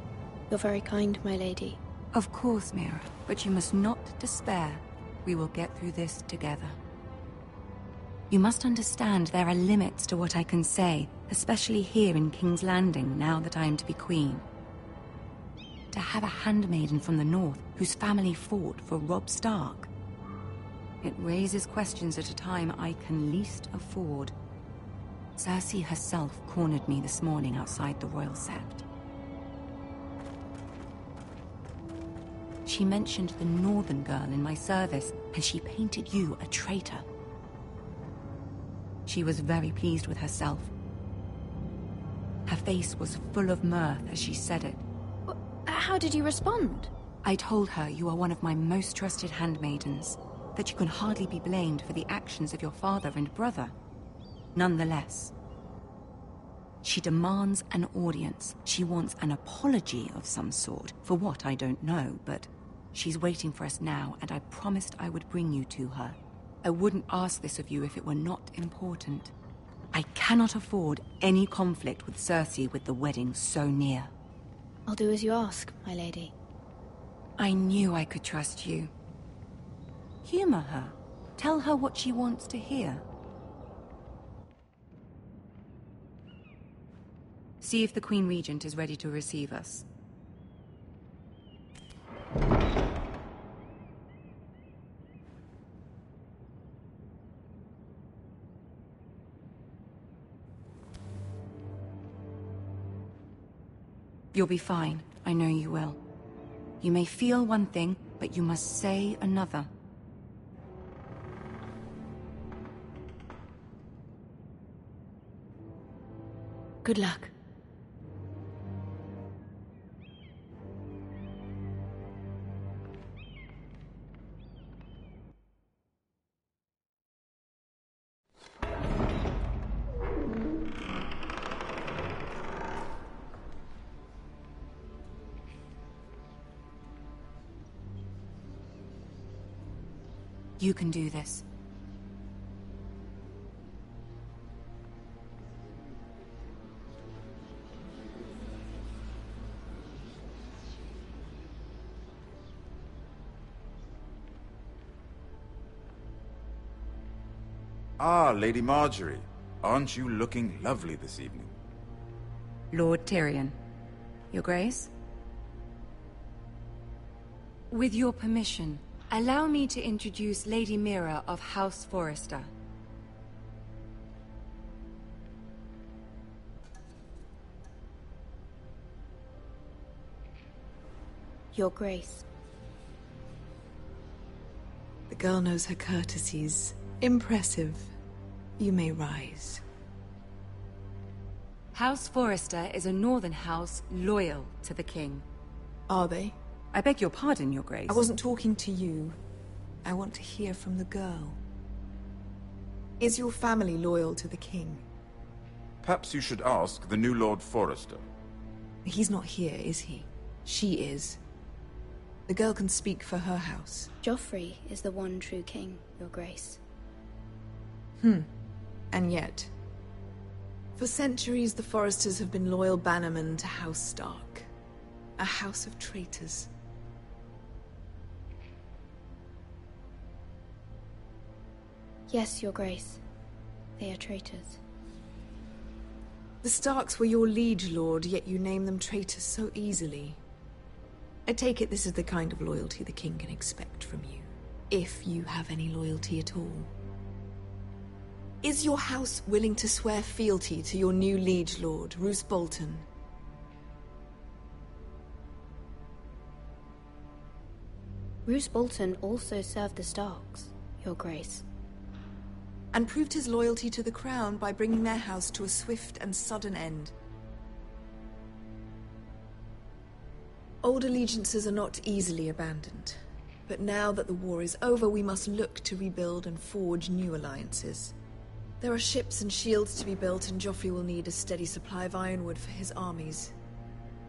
You're very kind, my lady. Of course, Mira, but you must not despair. We will get through this together. You must understand there are limits to what I can say, especially here in King's Landing, now that I am to be queen. To have a handmaiden from the north whose family fought for Robb Stark. It raises questions at a time I can least afford. Cersei herself cornered me this morning outside the Royal Sept. She mentioned the Northern girl in my service, and she painted you a traitor. She was very pleased with herself. Her face was full of mirth as she said it. How did you respond? I told her you are one of my most trusted handmaidens, that you can hardly be blamed for the actions of your father and brother. Nonetheless, she demands an audience. She wants an apology of some sort, for what I don't know, but She's waiting for us now, and I promised I would bring you to her. I wouldn't ask this of you if it were not important. I cannot afford any conflict with Cersei with the wedding so near. I'll do as you ask, my lady. I knew I could trust you. Humor her. Tell her what she wants to hear. See if the Queen Regent is ready to receive us. You'll be fine. I know you will. You may feel one thing, but you must say another. Good luck. You can do this. Ah, Lady Marjorie. Aren't you looking lovely this evening? Lord Tyrion. Your Grace? With your permission, allow me to introduce Lady Mira of House Forrester. Your Grace. The girl knows her courtesies. Impressive. You may rise. House Forrester is a northern house loyal to the king. Are they? I beg your pardon, Your Grace. I wasn't talking to you. I want to hear from the girl. Is your family loyal to the king? Perhaps you should ask the new Lord Forrester. He's not here, is he? She is. The girl can speak for her house. Joffrey is the one true king, Your Grace. And yet, for centuries the Forresters have been loyal bannermen to House Stark. A house of traitors. Yes, Your Grace. They are traitors. The Starks were your liege lord, yet you name them traitors so easily. I take it this is the kind of loyalty the king can expect from you. If you have any loyalty at all. Is your house willing to swear fealty to your new liege lord, Roose Bolton? Roose Bolton also served the Starks, Your Grace. And proved his loyalty to the crown by bringing their house to a swift and sudden end. Old allegiances are not easily abandoned. But now that the war is over, we must look to rebuild and forge new alliances. There are ships and shields to be built, and Joffrey will need a steady supply of ironwood for his armies.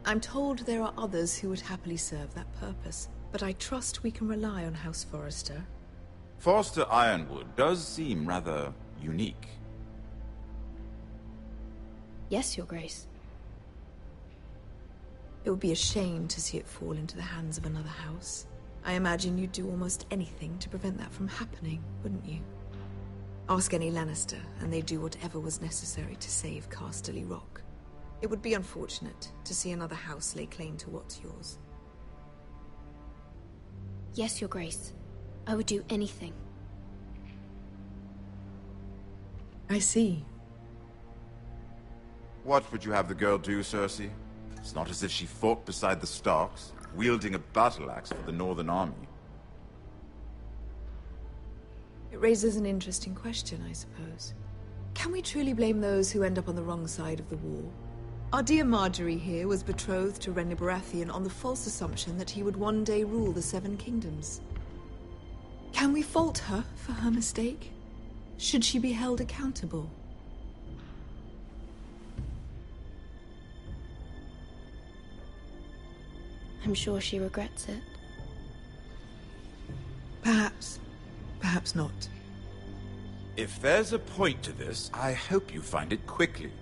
I'm told there are others who would happily serve that purpose, but I trust we can rely on House Forrester. Forrester Ironwood does seem rather unique. Yes, Your Grace. It would be a shame to see it fall into the hands of another house. I imagine you'd do almost anything to prevent that from happening, wouldn't you? Ask any Lannister, and they'd do whatever was necessary to save Casterly Rock. It would be unfortunate to see another house lay claim to what's yours. Yes, Your Grace. I would do anything. I see. What would you have the girl do, Cersei? It's not as if she fought beside the Starks, wielding a battle axe for the Northern Army. It raises an interesting question, I suppose. Can we truly blame those who end up on the wrong side of the war? Our dear Marjorie here was betrothed to Renly Baratheon on the false assumption that he would one day rule the Seven Kingdoms. Can we fault her for her mistake? Should she be held accountable? I'm sure she regrets it. Perhaps. Perhaps not. If there's a point to this, I hope you find it quickly.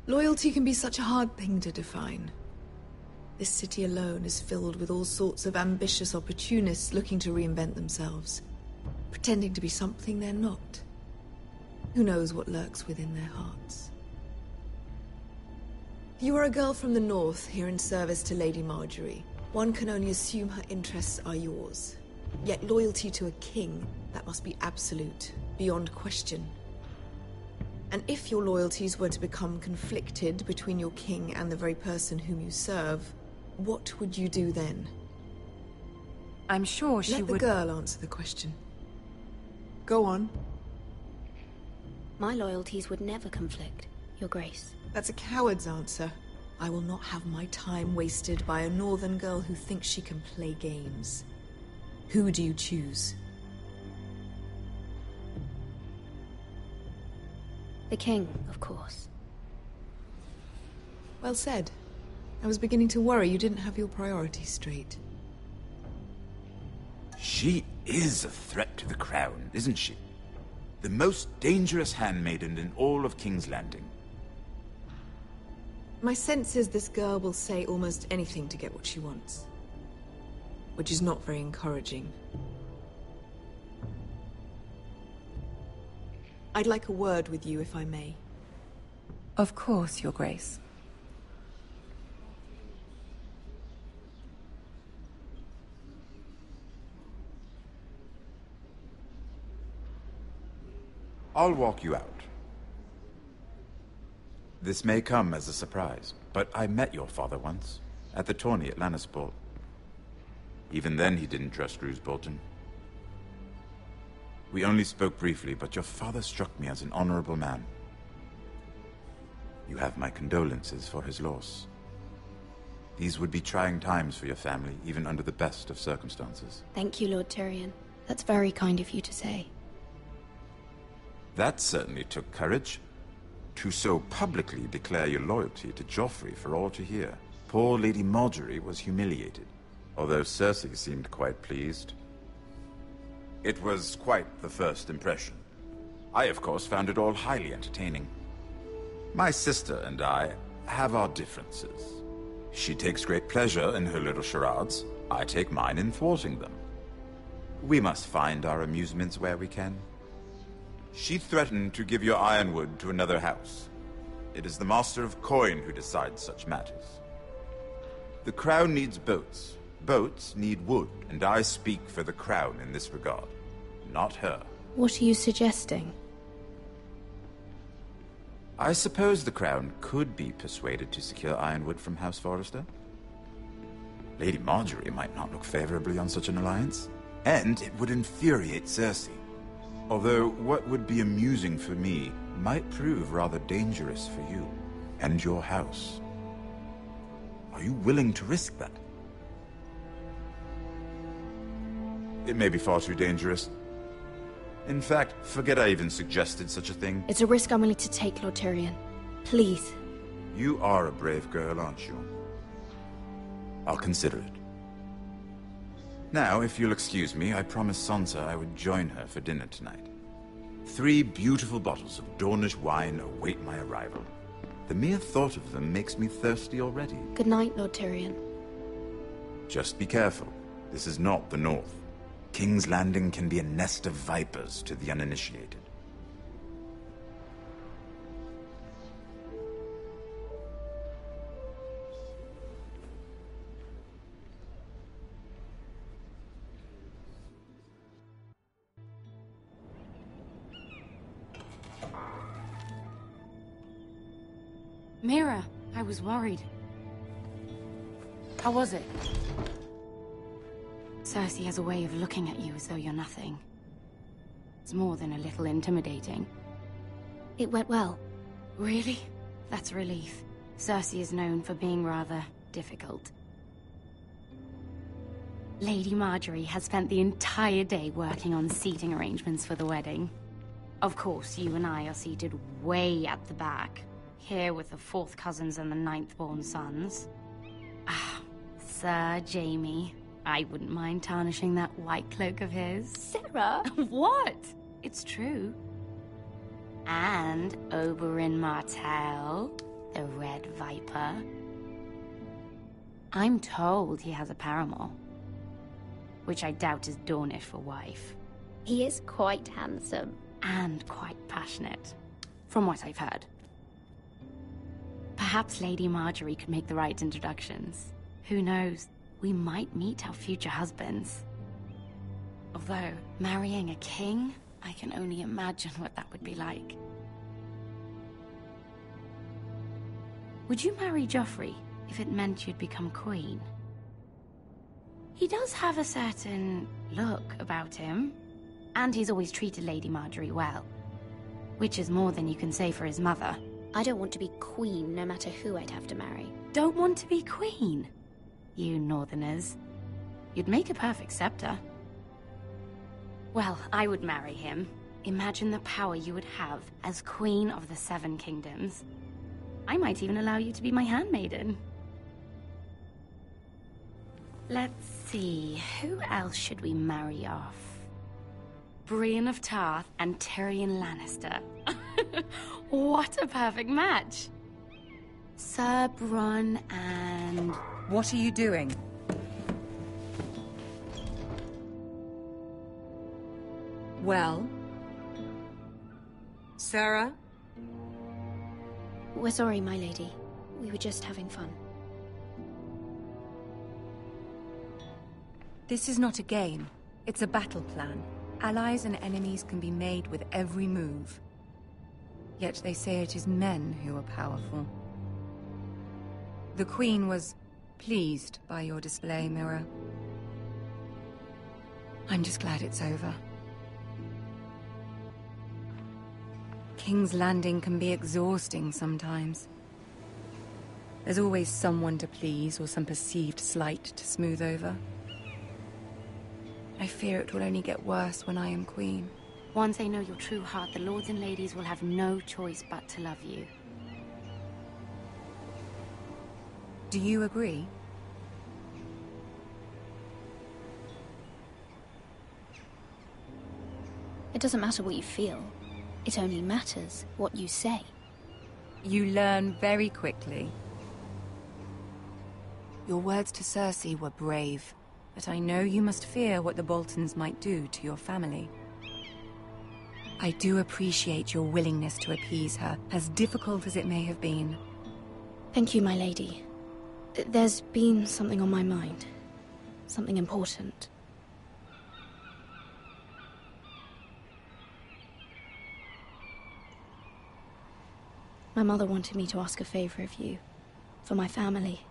Loyalty can be such a hard thing to define. This city alone is filled with all sorts of ambitious opportunists looking to reinvent themselves, pretending to be something they're not. Who knows what lurks within their hearts? You are a girl from the north, here in service to Lady Marjorie. One can only assume her interests are yours. Yet loyalty to a king, that must be absolute, beyond question. And if your loyalties were to become conflicted between your king and the very person whom you serve, what would you do then? I'm sure she would... Let the girl answer the question. Go on. My loyalties would never conflict, Your Grace. That's a coward's answer. I will not have my time wasted by a northern girl who thinks she can play games. Who do you choose? The king, of course. Well said. I was beginning to worry you didn't have your priorities straight. She is a threat to the crown, isn't she? The most dangerous handmaiden in all of King's Landing. My sense is this girl will say almost anything to get what she wants. Which is not very encouraging. I'd like a word with you, if I may. Of course, Your Grace. I'll walk you out. This may come as a surprise, but I met your father once, at the tourney at Lannisport. Even then he didn't trust Roose Bolton. We only spoke briefly, but your father struck me as an honorable man. You have my condolences for his loss. These would be trying times for your family, even under the best of circumstances. Thank you, Lord Tyrion. That's very kind of you to say. That certainly took courage. To so publicly declare your loyalty to Joffrey for all to hear. Poor Lady Marjorie was humiliated, although Cersei seemed quite pleased. It was quite the first impression. I, of course, found it all highly entertaining. My sister and I have our differences. She takes great pleasure in her little charades. I take mine in thwarting them. We must find our amusements where we can. She threatened to give your ironwood to another house. It is the Master of Coin who decides such matters. The Crown needs boats. Boats need wood, and I speak for the Crown in this regard, not her. What are you suggesting? I suppose the Crown could be persuaded to secure ironwood from House Forrester. Lady Marjorie might not look favorably on such an alliance, and it would infuriate Cersei. Although what would be amusing for me might prove rather dangerous for you and your house. Are you willing to risk that? It may be far too dangerous. In fact, forget I even suggested such a thing. It's a risk I'm willing to take, Lord Tyrion. Please. You are a brave girl, aren't you? I'll consider it. Now, if you'll excuse me, I promised Sansa I would join her for dinner tonight. 3 beautiful bottles of Dornish wine await my arrival. The mere thought of them makes me thirsty already. Good night, Lord Tyrion. Just be careful. This is not the North. King's Landing can be a nest of vipers to the uninitiated. Mira, I was worried. How was it? Cersei has a way of looking at you as though you're nothing. It's more than a little intimidating. It went well. Really? That's a relief. Cersei is known for being rather difficult. Lady Marjorie has spent the entire day working on seating arrangements for the wedding. Of course, you and I are seated way at the back. Here with the 4th cousins and the 9th-born sons. Ah, Sir Jaime. I wouldn't mind tarnishing that white cloak of his. Sarah! What? It's true. And Oberyn Martell, the Red Viper. I'm told he has a paramour, which I doubt is Dornish for wife. He is quite handsome. And quite passionate, from what I've heard. Perhaps Lady Marjorie could make the right introductions. Who knows? We might meet our future husbands. Although, marrying a king, I can only imagine what that would be like. Would you marry Joffrey if it meant you'd become queen? He does have a certain look about him, and he's always treated Lady Marjorie well, which is more than you can say for his mother. I don't want to be queen, no matter who I'd have to marry. Don't want to be queen? You Northerners. You'd make a perfect scepter. Well, I would marry him. Imagine the power you would have as Queen of the Seven Kingdoms. I might even allow you to be my handmaiden. Let's see, who else should we marry off? Brienne of Tarth and Tyrion Lannister. What a perfect match! Sir Bronn and... What are you doing? Well? Sarah? We're sorry, my lady. We were just having fun. This is not a game. It's a battle plan. Allies and enemies can be made with every move. Yet they say it is men who are powerful. The Queen was pleased by your display, Mira. I'm just glad it's over. King's Landing can be exhausting sometimes. There's always someone to please or some perceived slight to smooth over. I fear it will only get worse when I am queen. Once they know your true heart, the lords and ladies will have no choice but to love you. Do you agree? It doesn't matter what you feel. It only matters what you say. You learn very quickly. Your words to Cersei were brave, but I know you must fear what the Boltons might do to your family. I do appreciate your willingness to appease her, as difficult as it may have been. Thank you, my lady. There's been something on my mind. Something important. My mother wanted me to ask a favor of you, for my family.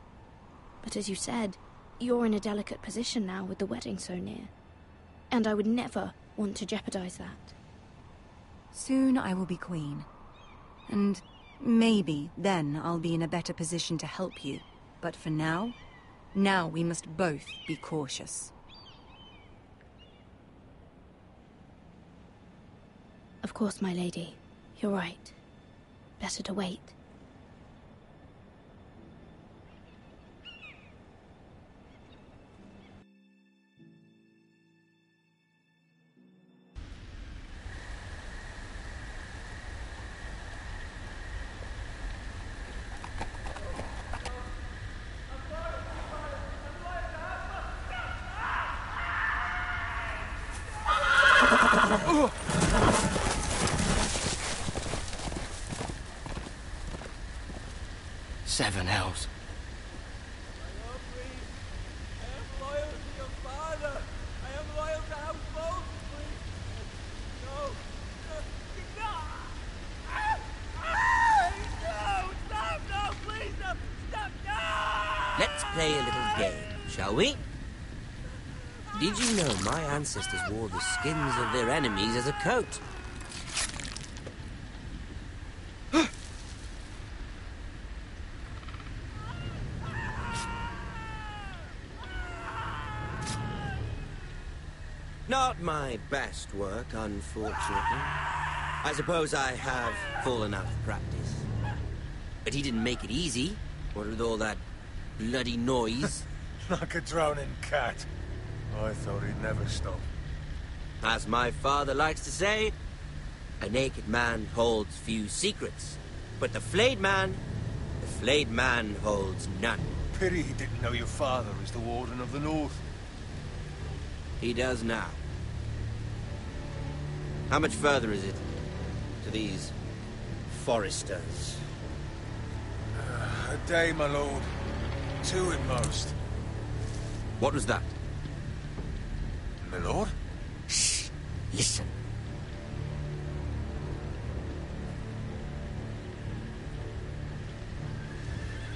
But as you said, you're in a delicate position now with the wedding so near. And I would never want to jeopardize that. Soon I will be queen. And maybe then I'll be in a better position to help you. But for now we must both be cautious. Of course, my lady. You're right. Better to wait. Seven hells. Let's play a little game, shall we? Did you know my ancestors wore the skins of their enemies as a coat? Not my best work, unfortunately. I suppose I have fallen out of practice. But he didn't make it easy, what with all that bloody noise. Like a droning cat. I thought he'd never stop. As my father likes to say, a naked man holds few secrets, but the flayed man holds none. Pity he didn't know your father is the Warden of the North. He does now. How much further is it to these Forresters? A day, my lord. 2 at most. What was that? My lord? Shh! Listen.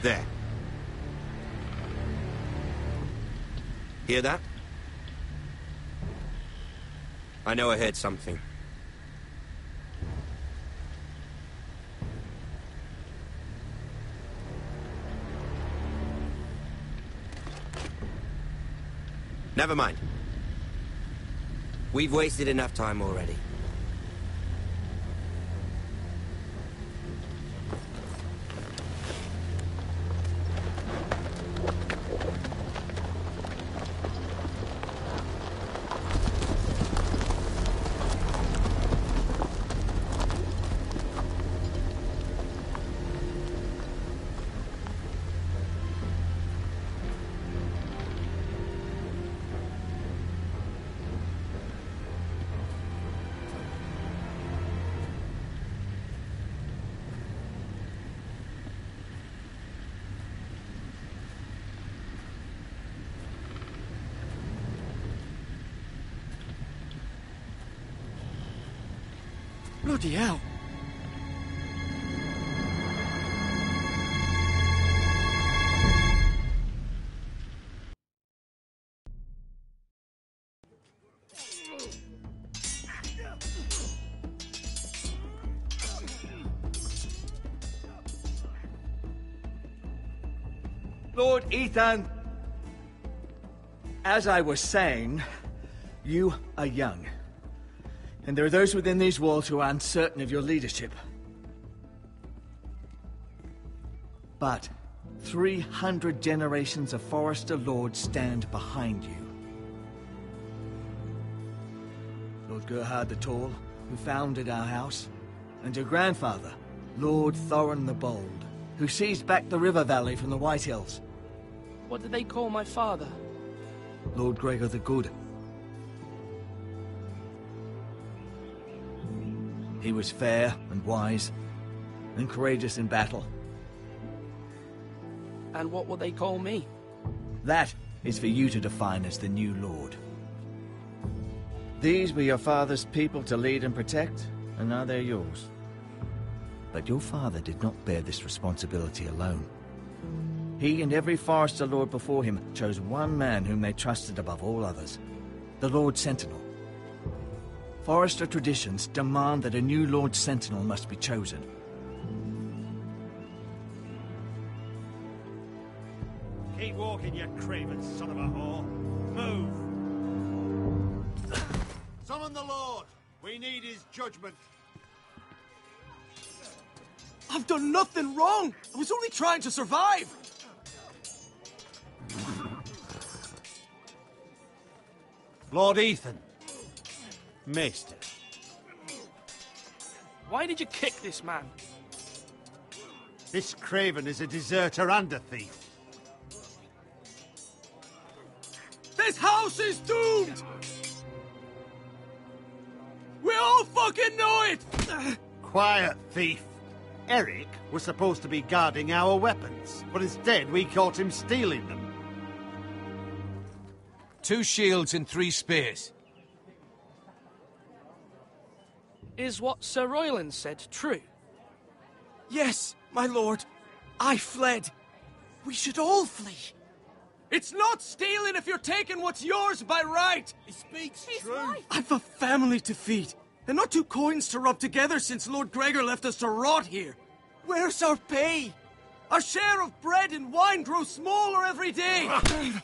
There. Hear that? I know I heard something. Never mind. We've wasted enough time already. Bloody hell. Lord Ethan! As I was saying, you are young. And there are those within these walls who are uncertain of your leadership. But 300 generations of Forrester lords stand behind you. Lord Gerhard the Tall, who founded our house, and your grandfather, Lord Thorin the Bold, who seized back the river valley from the White Hills. What did they call my father? Lord Gregor the Good. He was fair and wise, and courageous in battle. And what will they call me? That is for you to define as the new lord. These were your father's people to lead and protect, and now they're yours. But your father did not bear this responsibility alone. He and every Forrester lord before him chose one man whom they trusted above all others, the Lord Sentinel. Forrester traditions demand that a new Lord Sentinel must be chosen. Keep walking, you craven son of a whore. Move! Summon the Lord! We need his judgment. I've done nothing wrong! I was only trying to survive! Lord Ethan. Maester. Why did you kick this man? This craven is a deserter and a thief. This house is doomed! We all fucking know it! Quiet, thief. Eric was supposed to be guarding our weapons, but instead we caught him stealing them. 2 shields and 3 spears. Is what Sir Royland said true? Yes, my lord. I fled. We should all flee. It's not stealing if you're taking what's yours by right! He speaks true. I've a family to feed, and not 2 coins to rub together since Lord Gregor left us to rot here. Where's our pay? Our share of bread and wine grows smaller every day! Leave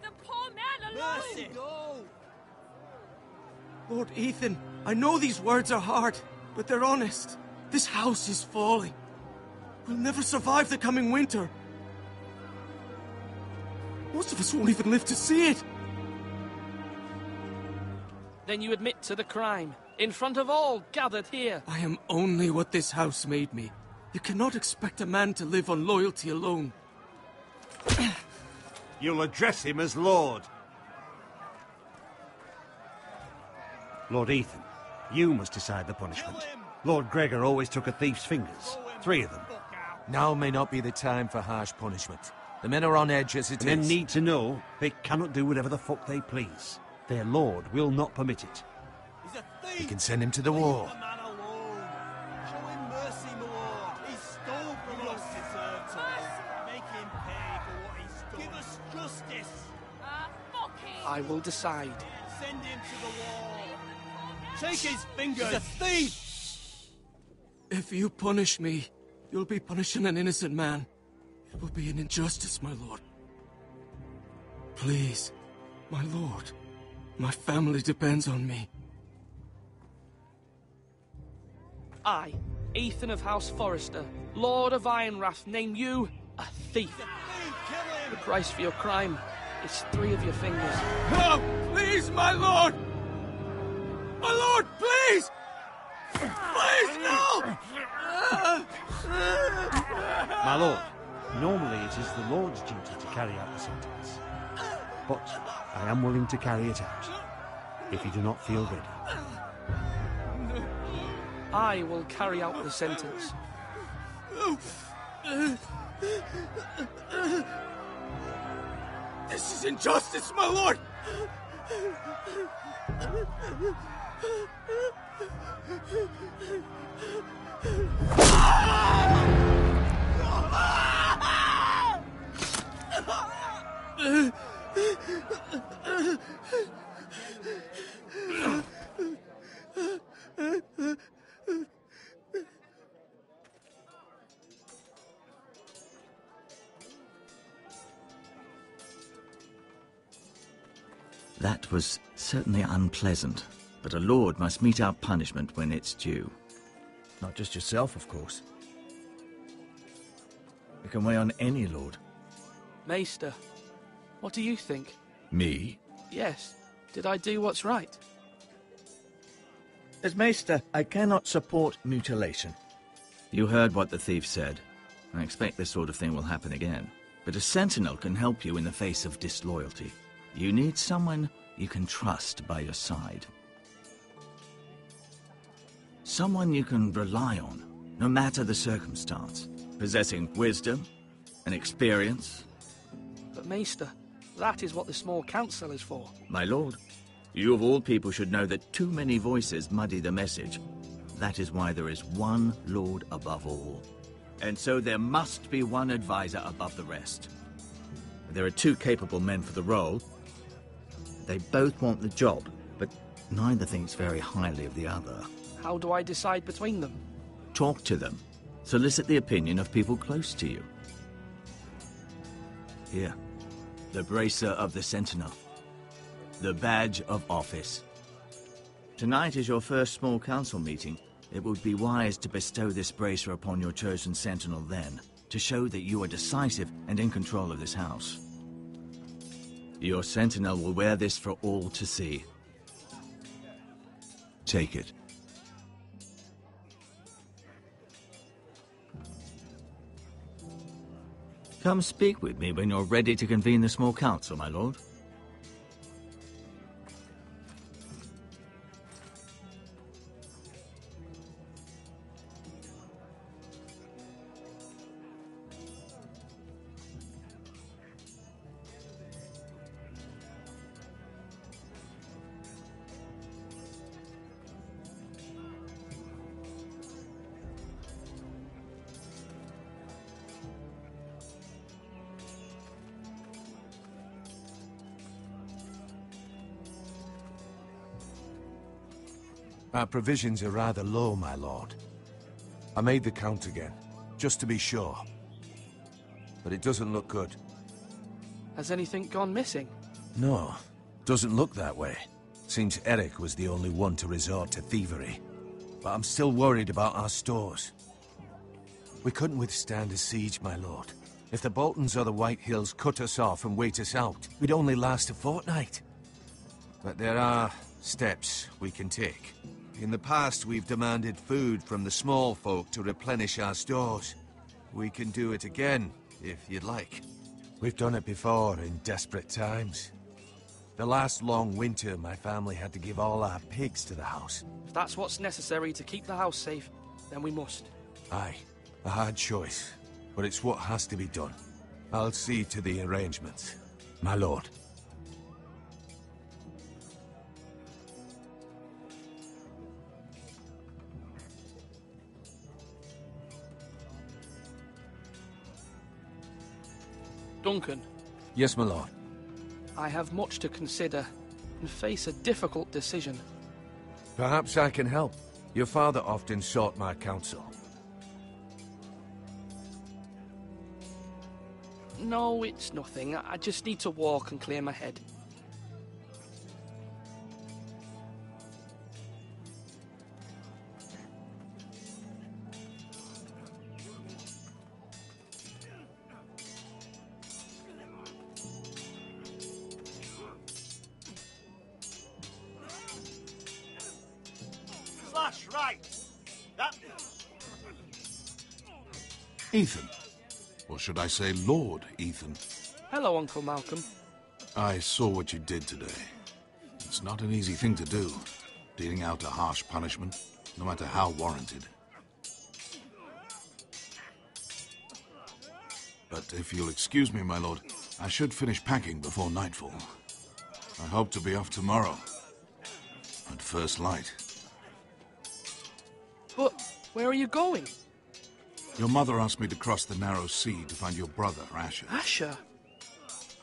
the poor man alone! Mercy, no! Lord Ethan, I know these words are hard, but they're honest. This house is falling. We'll never survive the coming winter. Most of us won't even live to see it. Then you admit to the crime, in front of all gathered here. I am only what this house made me. You cannot expect a man to live on loyalty alone. You'll address him as Lord. Lord Ethan, you must decide the punishment. Lord Gregor always took a thief's fingers. 3 of them. Now may not be the time for harsh punishment. The men are on edge as it is. Men need to know they cannot do whatever the fuck they please. Their lord will not permit it. We can send him to the war. Show him mercy, my lord. He stole from us. Make him pay for what he's done. Give us justice. I will decide. Send him to the wall. Take his fingers. He's a thief. If you punish me, you'll be punishing an innocent man. It will be an injustice, my lord. Please, my lord. My family depends on me. I, Ethan of House Forrester, Lord of Ironrath, name you a thief. The price for your crime is 3 of your fingers. No! Please, my lord! My lord, please! Please, no! My lord, normally it is the Lord's duty to carry out the sentence. But I am willing to carry it out, if you do not feel ready. I will carry out the sentence. This is injustice, my lord! That was certainly unpleasant, but a lord must mete out punishment when it's due. Not just yourself, of course. It can weigh on any lord. Maester, what do you think? Me? Yes. Did I do what's right? As Maester, I cannot support mutilation. You heard what the thief said. I expect this sort of thing will happen again. But a sentinel can help you in the face of disloyalty. You need someone you can trust by your side. Someone you can rely on, no matter the circumstance. Possessing wisdom and experience. But Maester, that is what the small council is for. My lord, you of all people should know that too many voices muddy the message. That is why there is one lord above all. And so there must be one advisor above the rest. There are 2 capable men for the role. They both want the job, but neither thinks very highly of the other. How do I decide between them? Talk to them. Solicit the opinion of people close to you. Here, the bracer of the Sentinel. The badge of office. Tonight is your first small council meeting. It would be wise to bestow this bracer upon your chosen Sentinel then, to show that you are decisive and in control of this house. Your Sentinel will wear this for all to see. Take it. Come speak with me when you're ready to convene the small council, my lord. Our provisions are rather low, my lord. I made the count again, just to be sure. But it doesn't look good. Has anything gone missing? No, doesn't look that way. Seems Eric was the only one to resort to thievery. But I'm still worried about our stores. We couldn't withstand a siege, my lord. If the Boltons or the White Hills cut us off and wait us out, we'd only last a fortnight. But there are steps we can take. In the past, we've demanded food from the small folk to replenish our stores. We can do it again, if you'd like. We've done it before in desperate times. The last long winter, my family had to give all our pigs to the house. If that's what's necessary to keep the house safe, then we must. Aye, a hard choice, but it's what has to be done. I'll see to the arrangements, my lord. Duncan. Yes, my lord. I have much to consider and face a difficult decision. Perhaps I can help. Your father often sought my counsel. No, it's nothing. I just need to walk and clear my head. Ethan. Or should I say Lord Ethan? Hello, Uncle Malcolm. I saw what you did today. It's not an easy thing to do, dealing out a harsh punishment, no matter how warranted. But if you'll excuse me, my lord, I should finish packing before nightfall. I hope to be off tomorrow, at first light. But where are you going? Your mother asked me to cross the narrow sea to find your brother, Asher. Asher?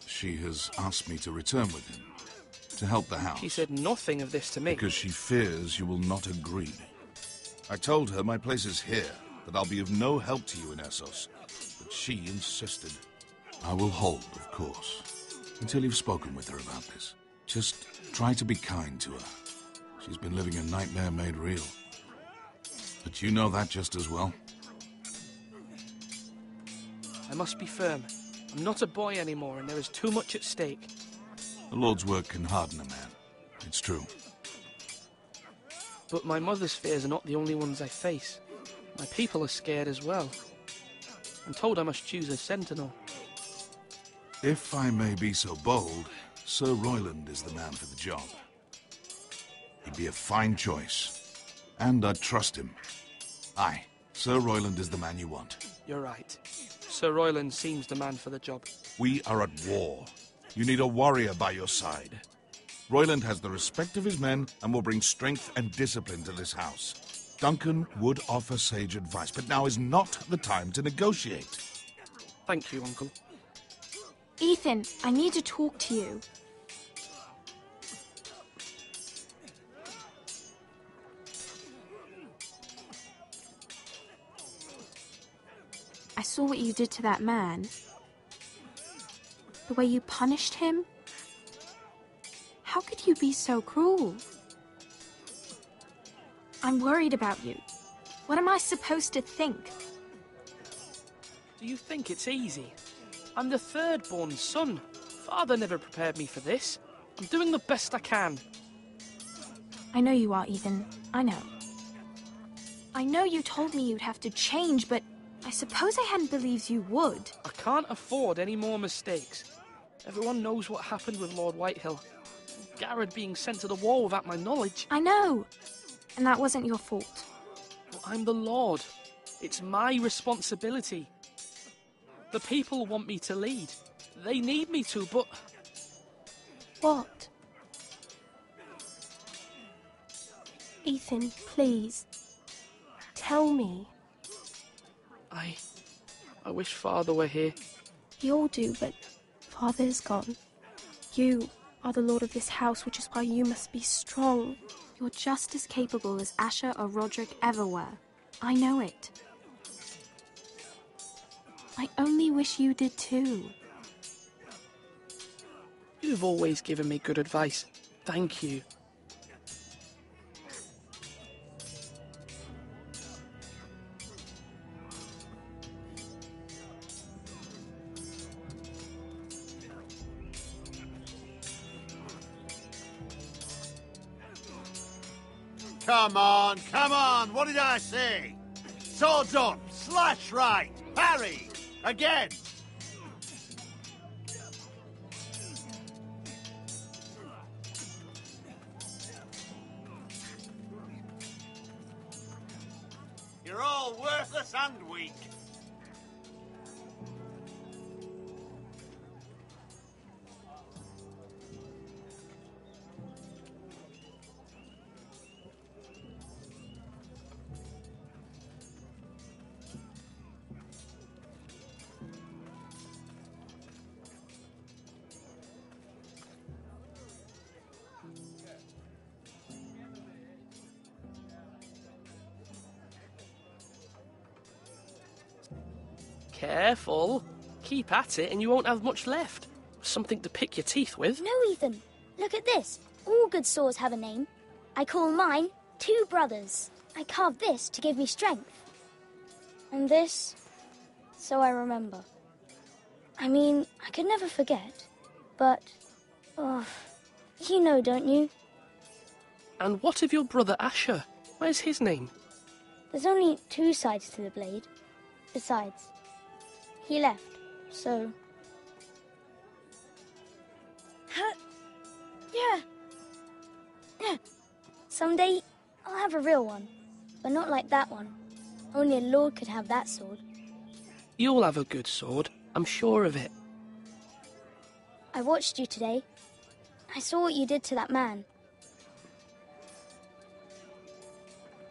She has asked me to return with him, to help the house. She said nothing of this to me. Because she fears you will not agree. I told her my place is here, that I'll be of no help to you in Essos. But she insisted. I will hold, of course, until you've spoken with her about this. Just try to be kind to her. She's been living a nightmare made real. But you know that just as well. I must be firm. I'm not a boy anymore, and there is too much at stake. The Lord's work can harden a man. It's true. But my mother's fears are not the only ones I face. My people are scared as well. I'm told I must choose a sentinel. If I may be so bold, Sir Royland is the man for the job. He'd be a fine choice. And I'd trust him. Aye, Sir Royland is the man you want. You're right. Sir Royland seems the man for the job. We are at war. You need a warrior by your side. Royland has the respect of his men and will bring strength and discipline to this house. Duncan would offer sage advice, but now is not the time to negotiate. Thank you, Uncle. Ethan, I need to talk to you. I saw what you did to that man. The way you punished him. How could you be so cruel? I'm worried about you. What am I supposed to think? Do you think it's easy? I'm the third-born son. Father never prepared me for this. I'm doing the best I can. I know you are, Ethan. I know. I know you told me you'd have to change, but I suppose I hadn't believed you would. I can't afford any more mistakes. Everyone knows what happened with Lord Whitehill. Garrett being sent to the war without my knowledge. I know. And that wasn't your fault. Well, I'm the Lord. It's my responsibility. The people want me to lead. They need me to, but... What? Ethan, please. Tell me. I wish Father were here. We all do, but Father is gone. You are the lord of this house, which is why you must be strong. You're just as capable as Asher or Roderick ever were. I know it. I only wish you did too. You've always given me good advice. Thank you. Come on! What did I say? Swords up! Slash right! Parry! Again! You're all worthless and weak. Careful. Keep at it and you won't have much left. Something to pick your teeth with. No, Ethan. Look at this. All good swords have a name. I call mine Two Brothers. I carved this to give me strength. And this, so I remember. I mean, I could never forget. But, you know, don't you? And what of your brother Asher? Where's his name? There's only two sides to the blade. Besides, he left, so... Yeah. Someday, I'll have a real one. But not like that one. Only a lord could have that sword. You'll have a good sword. I'm sure of it. I watched you today. I saw what you did to that man.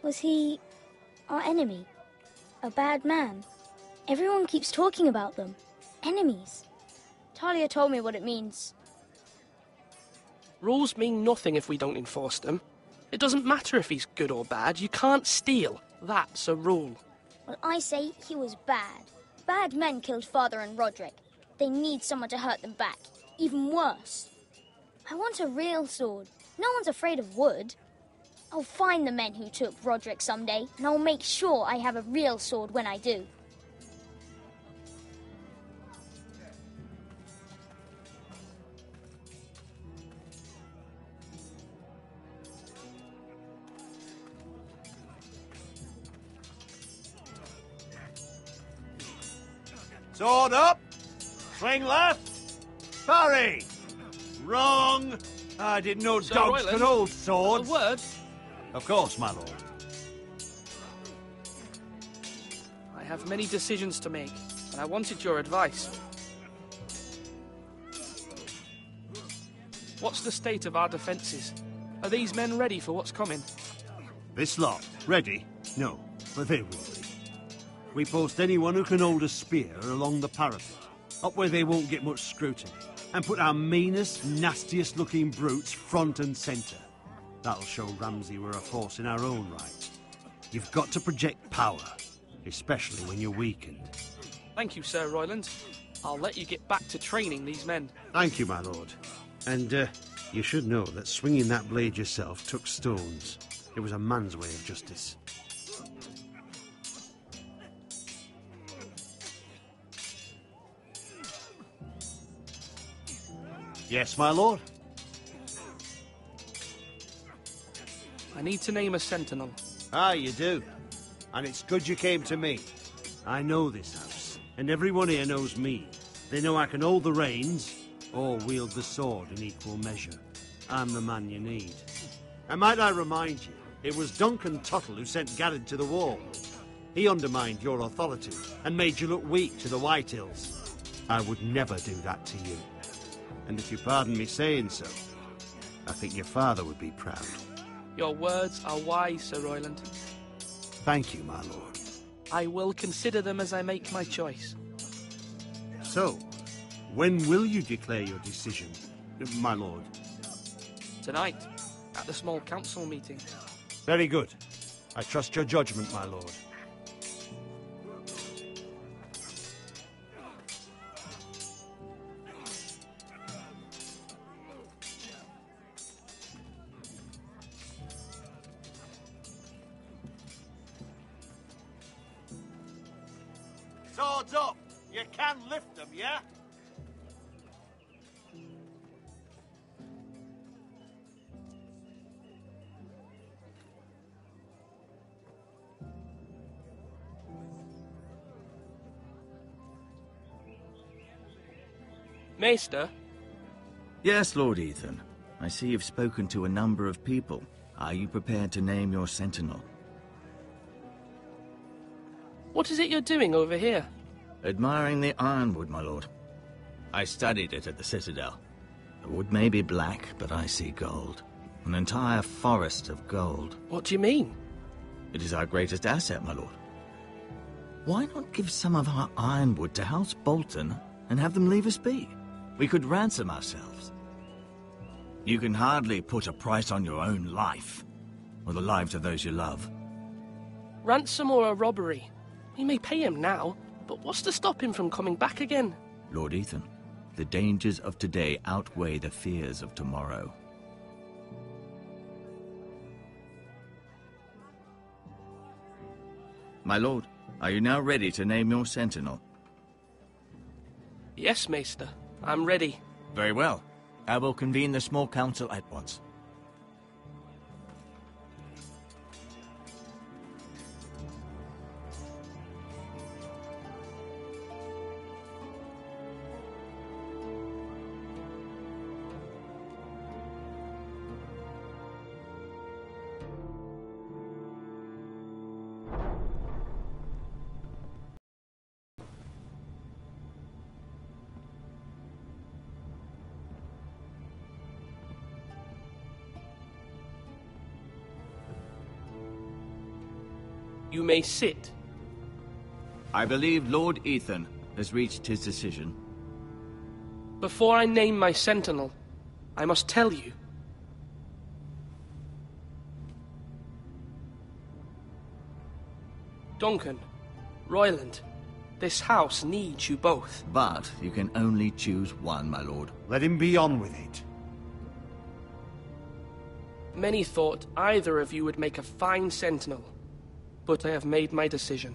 Was he our enemy? A bad man? Everyone keeps talking about them. Enemies. Talia told me what it means. Rules mean nothing if we don't enforce them. It doesn't matter if he's good or bad. You can't steal. That's a rule. Well, I say he was bad. Bad men killed Father and Roderick. They need someone to hurt them back. Even worse. I want a real sword. No one's afraid of wood. I'll find the men who took Roderick someday, and I'll make sure I have a real sword when I do. Sword up! Swing left! Parry! Wrong! I didn't know Sir dogs Royland, could hold swords. A word? Of course, my lord. I have many decisions to make, and I wanted your advice. What's the state of our defences? Are these men ready for what's coming? This lot, ready? No, but they will be. We post anyone who can hold a spear along the parapet, up where they won't get much scrutiny, and put our meanest, nastiest looking brutes front and centre. That'll show Ramsay we're a force in our own right. You've got to project power, especially when you're weakened. Thank you, Sir Royland. I'll let you get back to training these men. Thank you, my lord. And, you should know that swinging that blade yourself took stones. It was a man's way of justice. Yes, my lord? I need to name a sentinel. Ah, you do. And it's good you came to me. I know this house, and everyone here knows me. They know I can hold the reins, or wield the sword in equal measure. I'm the man you need. And might I remind you, it was Duncan Tuttle who sent Garrett to the wall. He undermined your authority, and made you look weak to the White Hills. I would never do that to you. And if you pardon me saying so, I think your father would be proud. Your words are wise, Sir Royland. Thank you, my lord. I will consider them as I make my choice. So, when will you declare your decision, my lord? Tonight, at the small council meeting. Very good. I trust your judgment, my lord. Swords up! You can lift them, yeah? Maester? Yes, Lord Ethan. I see you've spoken to a number of people. Are you prepared to name your sentinel? What is it you're doing over here? Admiring the ironwood, my lord. I studied it at the Citadel. The wood may be black, but I see gold. An entire forest of gold. What do you mean? It is our greatest asset, my lord. Why not give some of our ironwood to House Bolton and have them leave us be? We could ransom ourselves. You can hardly put a price on your own life, or the lives of those you love. Ransom or a robbery? We may pay him now, but what's to stop him from coming back again? Lord Ethan, the dangers of today outweigh the fears of tomorrow. My lord, are you now ready to name your sentinel? Yes, Maester. I'm ready. Very well. I will convene the small council at once. You may sit. I believe Lord Ethan has reached his decision. Before I name my sentinel, I must tell you. Duncan, Royland, this house needs you both. But you can only choose one, my lord. Let him be on with it. Many thought either of you would make a fine sentinel, but I have made my decision.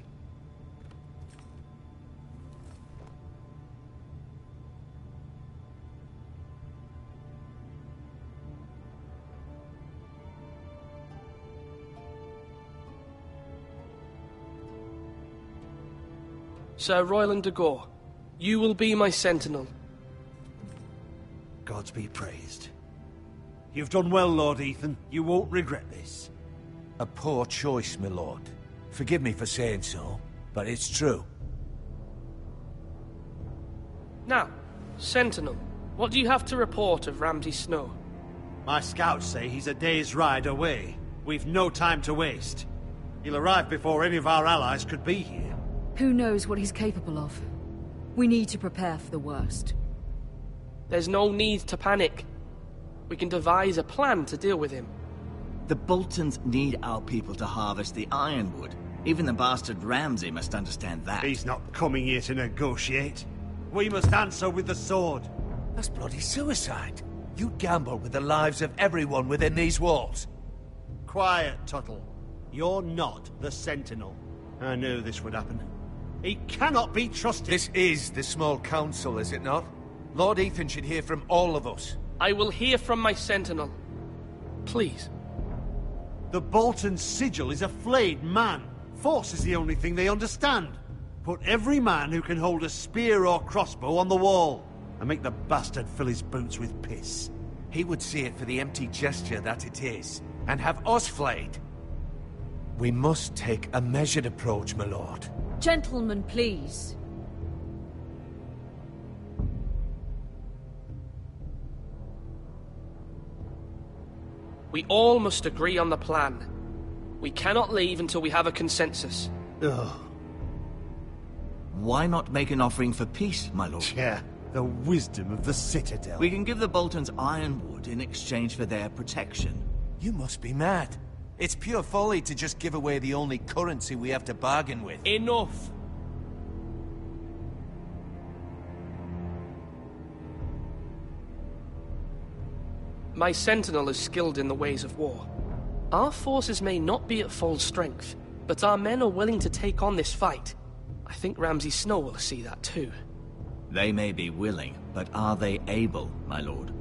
Sir Royland de Gore, you will be my sentinel. Gods be praised. You've done well, Lord Ethan. You won't regret this. A poor choice, my lord. Forgive me for saying so, but it's true. Now, Sentinel, what do you have to report of Ramsay Snow? My scouts say he's a day's ride away. We've no time to waste. He'll arrive before any of our allies could be here. Who knows what he's capable of? We need to prepare for the worst. There's no need to panic. We can devise a plan to deal with him. The Boltons need our people to harvest the ironwood. Even the bastard Ramsay must understand that. He's not coming here to negotiate. We must answer with the sword. That's bloody suicide. You gamble with the lives of everyone within these walls. Quiet, Tuttle. You're not the Sentinel. I knew this would happen. He cannot be trusted. This is the small council, is it not? Lord Ethan should hear from all of us. I will hear from my sentinel. Please. The Bolton sigil is a flayed man. Force is the only thing they understand. Put every man who can hold a spear or crossbow on the wall, and make the bastard fill his boots with piss. He would see it for the empty gesture that it is, and have us flayed. We must take a measured approach, my lord. Gentlemen, please. We all must agree on the plan. We cannot leave until we have a consensus. Ugh. Why not make an offering for peace, my lord? Yeah, the wisdom of the Citadel. We can give the Boltons ironwood in exchange for their protection. You must be mad. It's pure folly to just give away the only currency we have to bargain with. Enough! My sentinel is skilled in the ways of war. Our forces may not be at full strength, but our men are willing to take on this fight. I think Ramsay Snow will see that too. They may be willing, but are they able, my lord?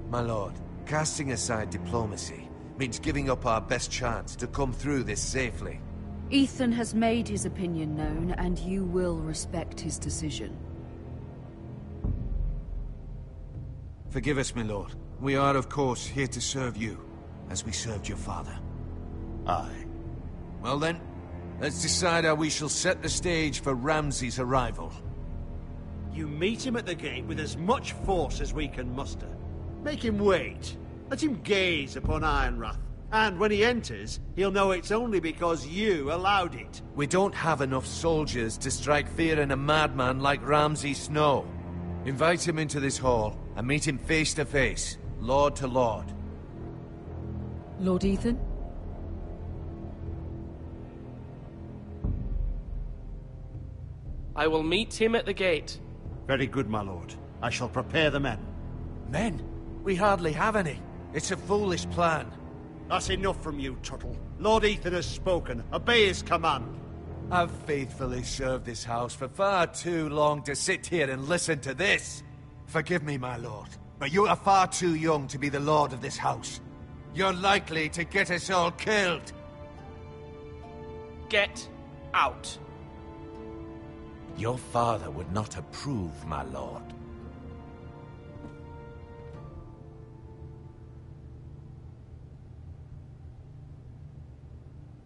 My lord, casting aside diplomacy means giving up our best chance to come through this safely. Ethan has made his opinion known, and you will respect his decision. Forgive us, my lord. We are, of course, here to serve you, as we served your father. Aye. Well then, let's decide how we shall set the stage for Ramsay's arrival. You meet him at the gate with as much force as we can muster. Make him wait. Let him gaze upon Ironrath. And when he enters, he'll know it's only because you allowed it. We don't have enough soldiers to strike fear in a madman like Ramsay Snow. Invite him into this hall, and meet him face to face, lord to lord. Lord Ethan? I will meet him at the gate. Very good, my lord. I shall prepare the men. Men? We hardly have any. It's a foolish plan. That's enough from you, Tuttle. Lord Ethan has spoken. Obey his command. I've faithfully served this house for far too long to sit here and listen to this. Forgive me, my lord, but you are far too young to be the lord of this house. You're likely to get us all killed. Get out. Your father would not approve, my lord.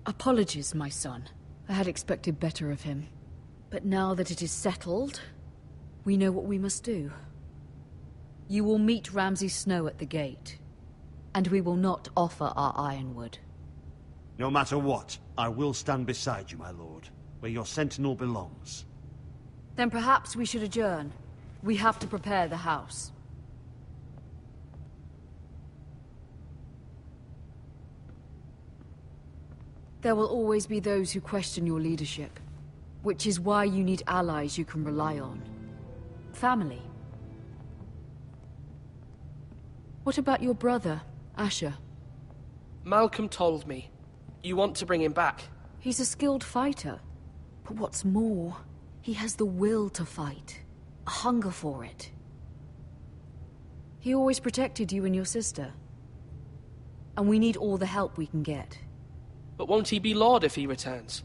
Apologies, my son. I had expected better of him. But now that it is settled, we know what we must do. You will meet Ramsay Snow at the gate, and we will not offer our ironwood. No matter what, I will stand beside you, my lord, where your sentinel belongs. Then perhaps we should adjourn. We have to prepare the house. There will always be those who question your leadership, which is why you need allies you can rely on. Family. What about your brother, Asher? Malcolm told me. You want to bring him back? He's a skilled fighter. But what's more, he has the will to fight. A hunger for it. He always protected you and your sister. And we need all the help we can get. But won't he be Lord if he returns?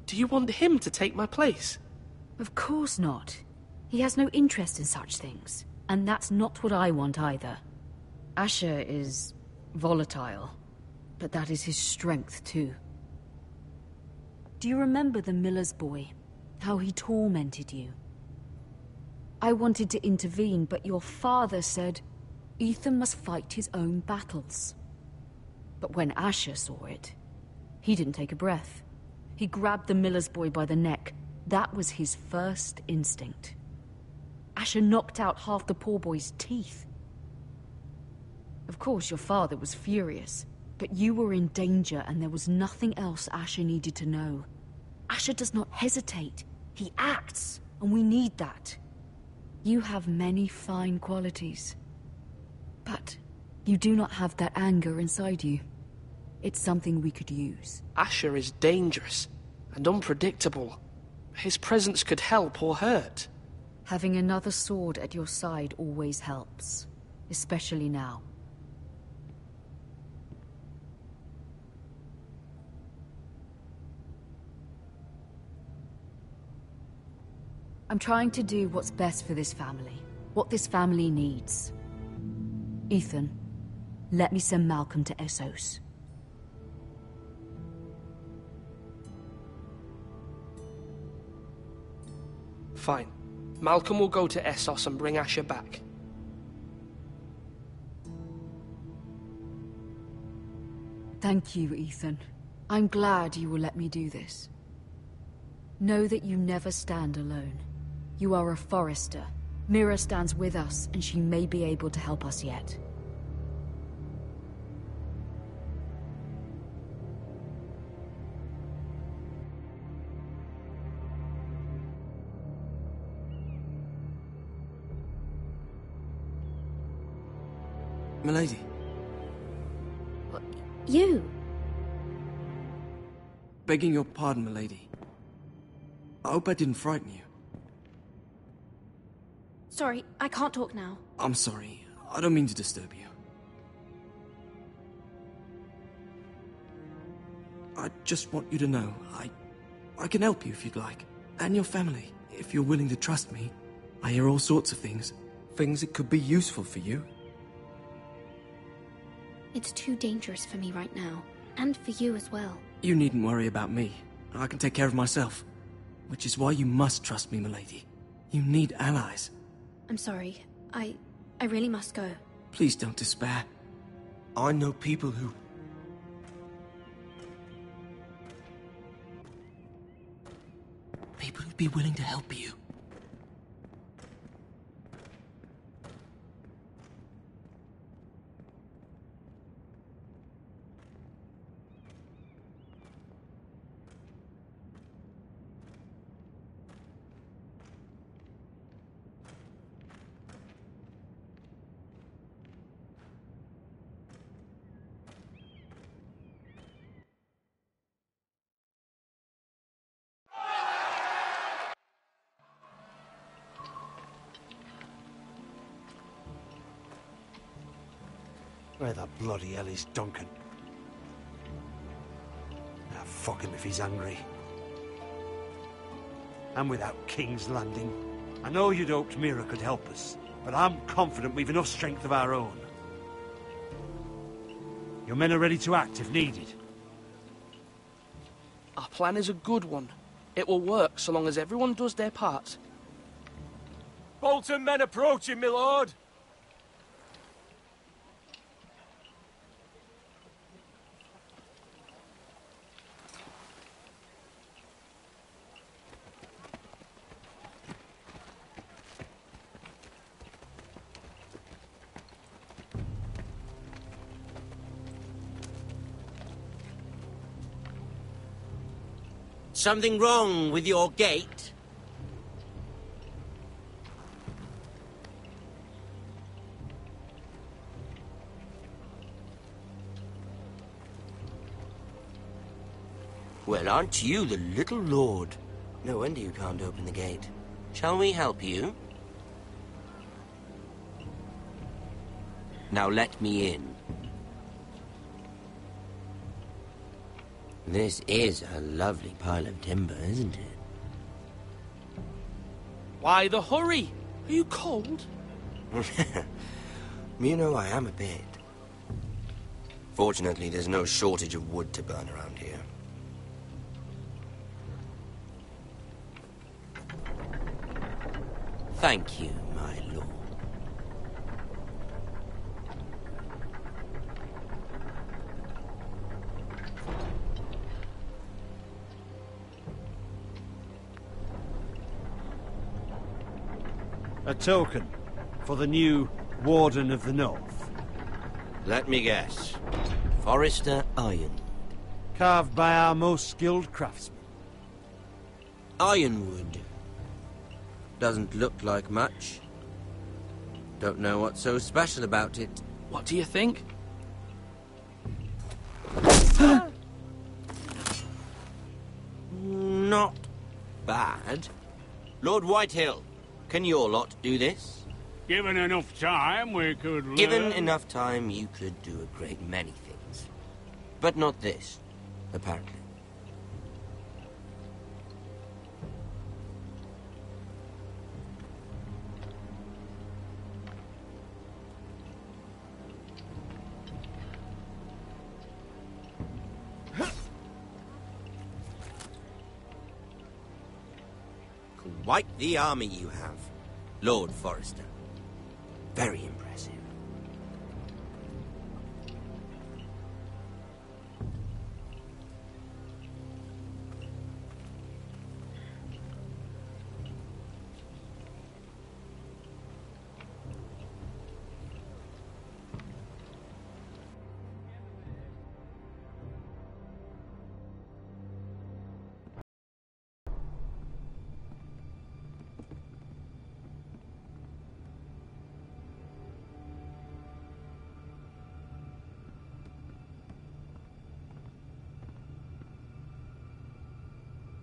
Do you want him to take my place? Of course not. He has no interest in such things. And that's not what I want either. Asher is volatile, but that is his strength too. Do you remember the miller's boy? How he tormented you? I wanted to intervene, but your father said Ethan must fight his own battles. But when Asher saw it, he didn't take a breath. He grabbed the miller's boy by the neck. That was his first instinct. Asher knocked out half the poor boy's teeth. Of course, your father was furious, but you were in danger and there was nothing else Asher needed to know. Asher does not hesitate. He acts, and we need that. You have many fine qualities, but you do not have that anger inside you. It's something we could use. Asher is dangerous and unpredictable. His presence could help or hurt. Having another sword at your side always helps, especially now. I'm trying to do what's best for this family, what this family needs. Ethan, let me send Malcolm to Essos. Fine. Malcolm will go to Essos and bring Asher back. Thank you, Ethan. I'm glad you will let me do this. Know that you never stand alone. You are a Forrester. Mira stands with us, and she may be able to help us yet. Milady. You? Begging your pardon, milady. I hope I didn't frighten you. Sorry, I can't talk now. I'm sorry. I don't mean to disturb you. I just want you to know, I can help you if you'd like. And your family, if you're willing to trust me. I hear all sorts of things. Things that could be useful for you. It's too dangerous for me right now. And for you as well. You needn't worry about me. I can take care of myself. Which is why you must trust me, milady. You need allies. I'm sorry. I really must go. Please don't despair. I know people who... People who'd be willing to help you. Where the bloody hell is Duncan? Now fuck him if he's angry. And without King's Landing, I know you'd hoped Mira could help us, but I'm confident we've enough strength of our own. Your men are ready to act if needed. Our plan is a good one. It will work so long as everyone does their part. Bolton men approaching, my lord! Something wrong with your gate? Well, aren't you the little lord? No wonder you can't open the gate. Shall we help you? Now let me in. This is a lovely pile of timber, isn't it? Why the hurry? Are you cold? You know, I am a bit. Fortunately, there's no shortage of wood to burn around here. Thank you, my lord. A token for the new Warden of the North. Let me guess. Forrester Iron. Carved by our most skilled craftsmen. Ironwood. Doesn't look like much. Don't know what's so special about it. What do you think? Not bad. Lord Whitehill, can your lot do this? Given enough time, we could learn. Given enough time, you could do a great many things. But not this, apparently. Quite the army you have, Lord Forrester. Very impressive.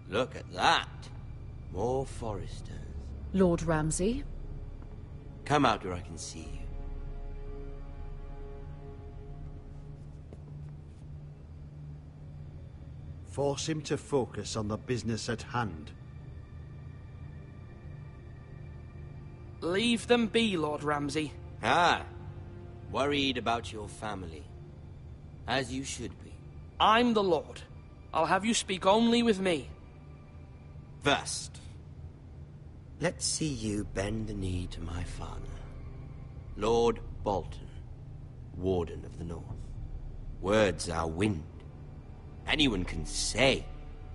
Look at that. More Forresters. Lord Ramsay? Come out where I can see you. Force him to focus on the business at hand. Leave them be, Lord Ramsay. Ah, worried about your family. As you should be. I'm the Lord. I'll have you speak only with me. First, let's see you bend the knee to my father, Lord Bolton, Warden of the North. Words are wind. Anyone can say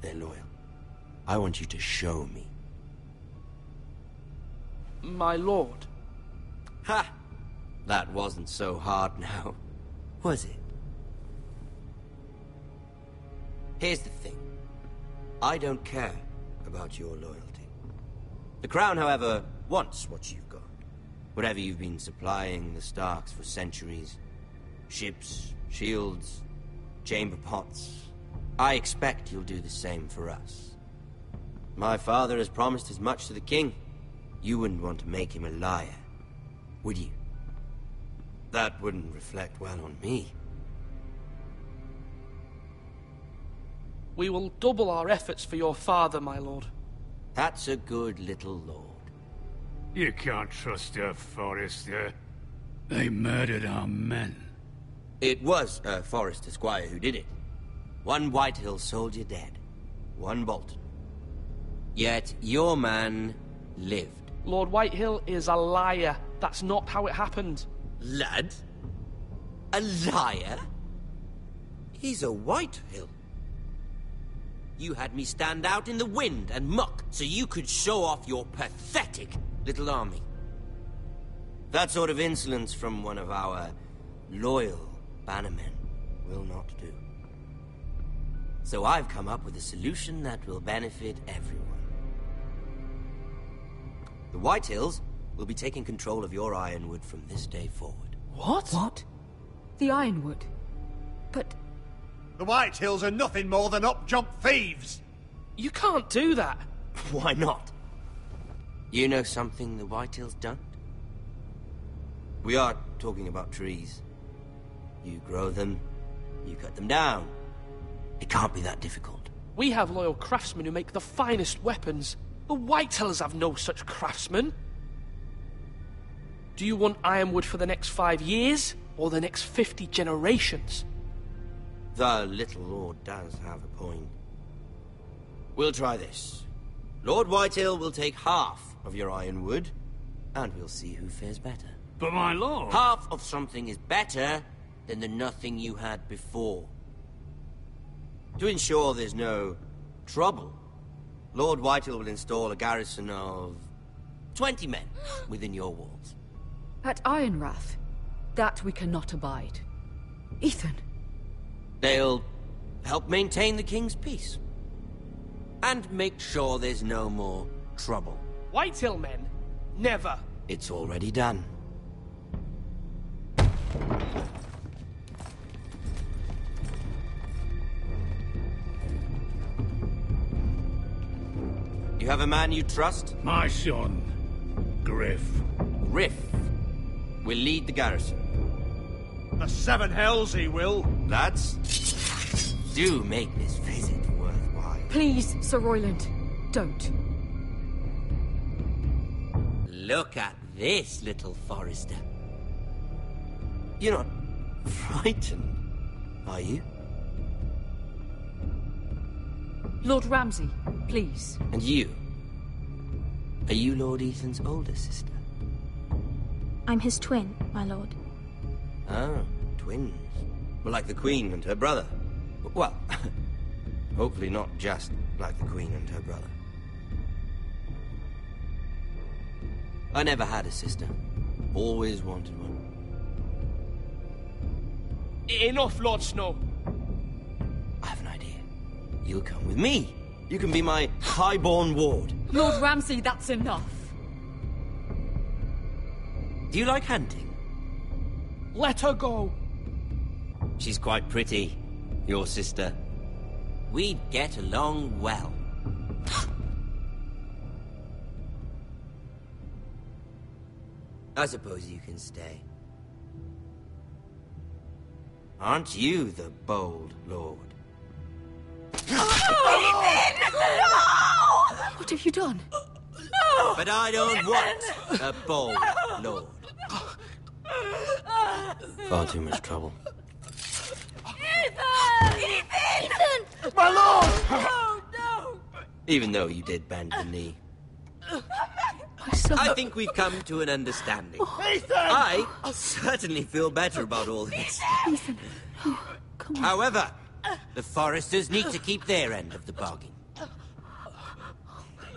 they're loyal. I want you to show me. My lord. Ha! That wasn't so hard now, was it? Here's the thing. I don't care about your loyalty. The Crown, however, wants what you've got. Whatever you've been supplying the Starks for centuries. Ships, shields, chamber pots. I expect you'll do the same for us. My father has promised as much to the king. You wouldn't want to make him a liar, would you? That wouldn't reflect well on me. We will double our efforts for your father, my lord. That's a good little lord. You can't trust her, Forrester. They murdered our men. It was a Forrester squire who did it. One Whitehill soldier dead. One Bolton. Yet your man lived. Lord Whitehill is a liar. That's not how it happened. Lad? A liar? He's a Whitehill. You had me stand out in the wind and muck so you could show off your pathetic little army. That sort of insolence from one of our loyal bannermen will not do. So I've come up with a solution that will benefit everyone. The Whitehills will be taking control of your Ironwood from this day forward. What? What? The Ironwood? But... The Whitehills are nothing more than up-jump thieves! You can't do that! Why not? You know something the Whitehills don't? We are talking about trees. You grow them, you cut them down. It can't be that difficult. We have loyal craftsmen who make the finest weapons. The Whitehills have no such craftsmen. Do you want Ironwood for the next 5 years, or the next 50 generations? The little lord does have a point. We'll try this. Lord Whitehill will take half of your Ironwood, and we'll see who fares better. But my lord... Half of something is better than the nothing you had before. To ensure there's no trouble, Lord Whitehill will install a garrison of 20 men within your walls. At Ironrath? That we cannot abide. Ethan. They'll help maintain the king's peace. And make sure there's no more trouble. Whitehill men? Never. It's already done. You have a man you trust? My son, Griff. Griff will lead the garrison. The Seven Hells he will. Lads, do make this visit worthwhile. Please, Sir Royland, don't. Look at this, little Forrester. You're not frightened, are you? Lord Ramsay, please. And you? Are you Lord Ethan's older sister? I'm his twin, my lord. Oh, twins. Well, like the Queen and her brother. Well, hopefully not just like the Queen and her brother. I never had a sister. Always wanted one. Enough, Lord Snow. I have an idea. You'll come with me. You can be my highborn ward. Lord Ramsay, that's enough. Do you like hunting? Let her go. She's quite pretty, your sister. We'd get along well. I suppose you can stay. Aren't you the bold lord? What have you done? But I don't want a bold lord. Far too much trouble. My lord! No, no! Even though you did bend the knee. My son. I think we've come to an understanding. Ethan! I certainly feel better about all this. Ethan. Oh, come on. However, the Foresters need to keep their end of the bargain.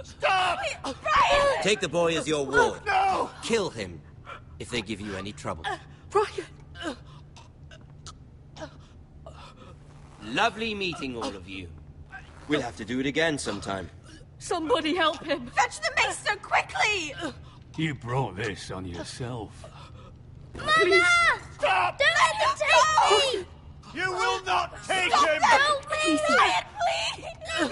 Stop! Brian! Take the boy as your ward. No! Kill him if they give you any trouble. Brian! Lovely meeting all of you. We'll have to do it again sometime. Somebody help him! Fetch the maester quickly! You brought this on yourself. Mama! Stop! Don't let them take me! You will not take Stop him! Help me! Brian, please! No!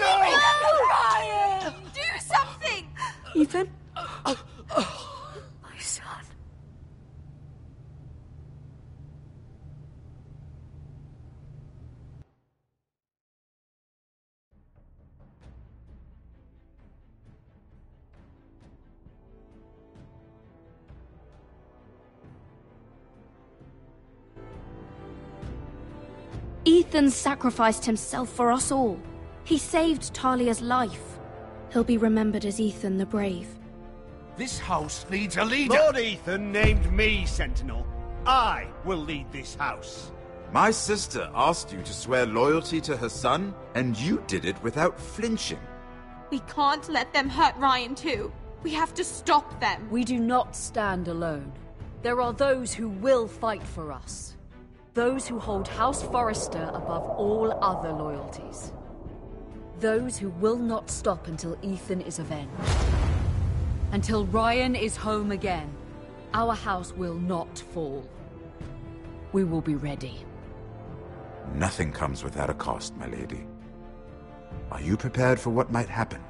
Brian! Do something! Ethan? My son. Ethan sacrificed himself for us all. He saved Talia's life. He'll be remembered as Ethan the Brave. This house needs a leader. Lord Ethan named me Sentinel. I will lead this house. My sister asked you to swear loyalty to her son, and you did it without flinching. We can't let them hurt Ryan too. We have to stop them. We do not stand alone. There are those who will fight for us. Those who hold House Forrester above all other loyalties. Those who will not stop until Ethan is avenged. Until Ryan is home again, our house will not fall. We will be ready. Nothing comes without a cost, my lady. Are you prepared for what might happen?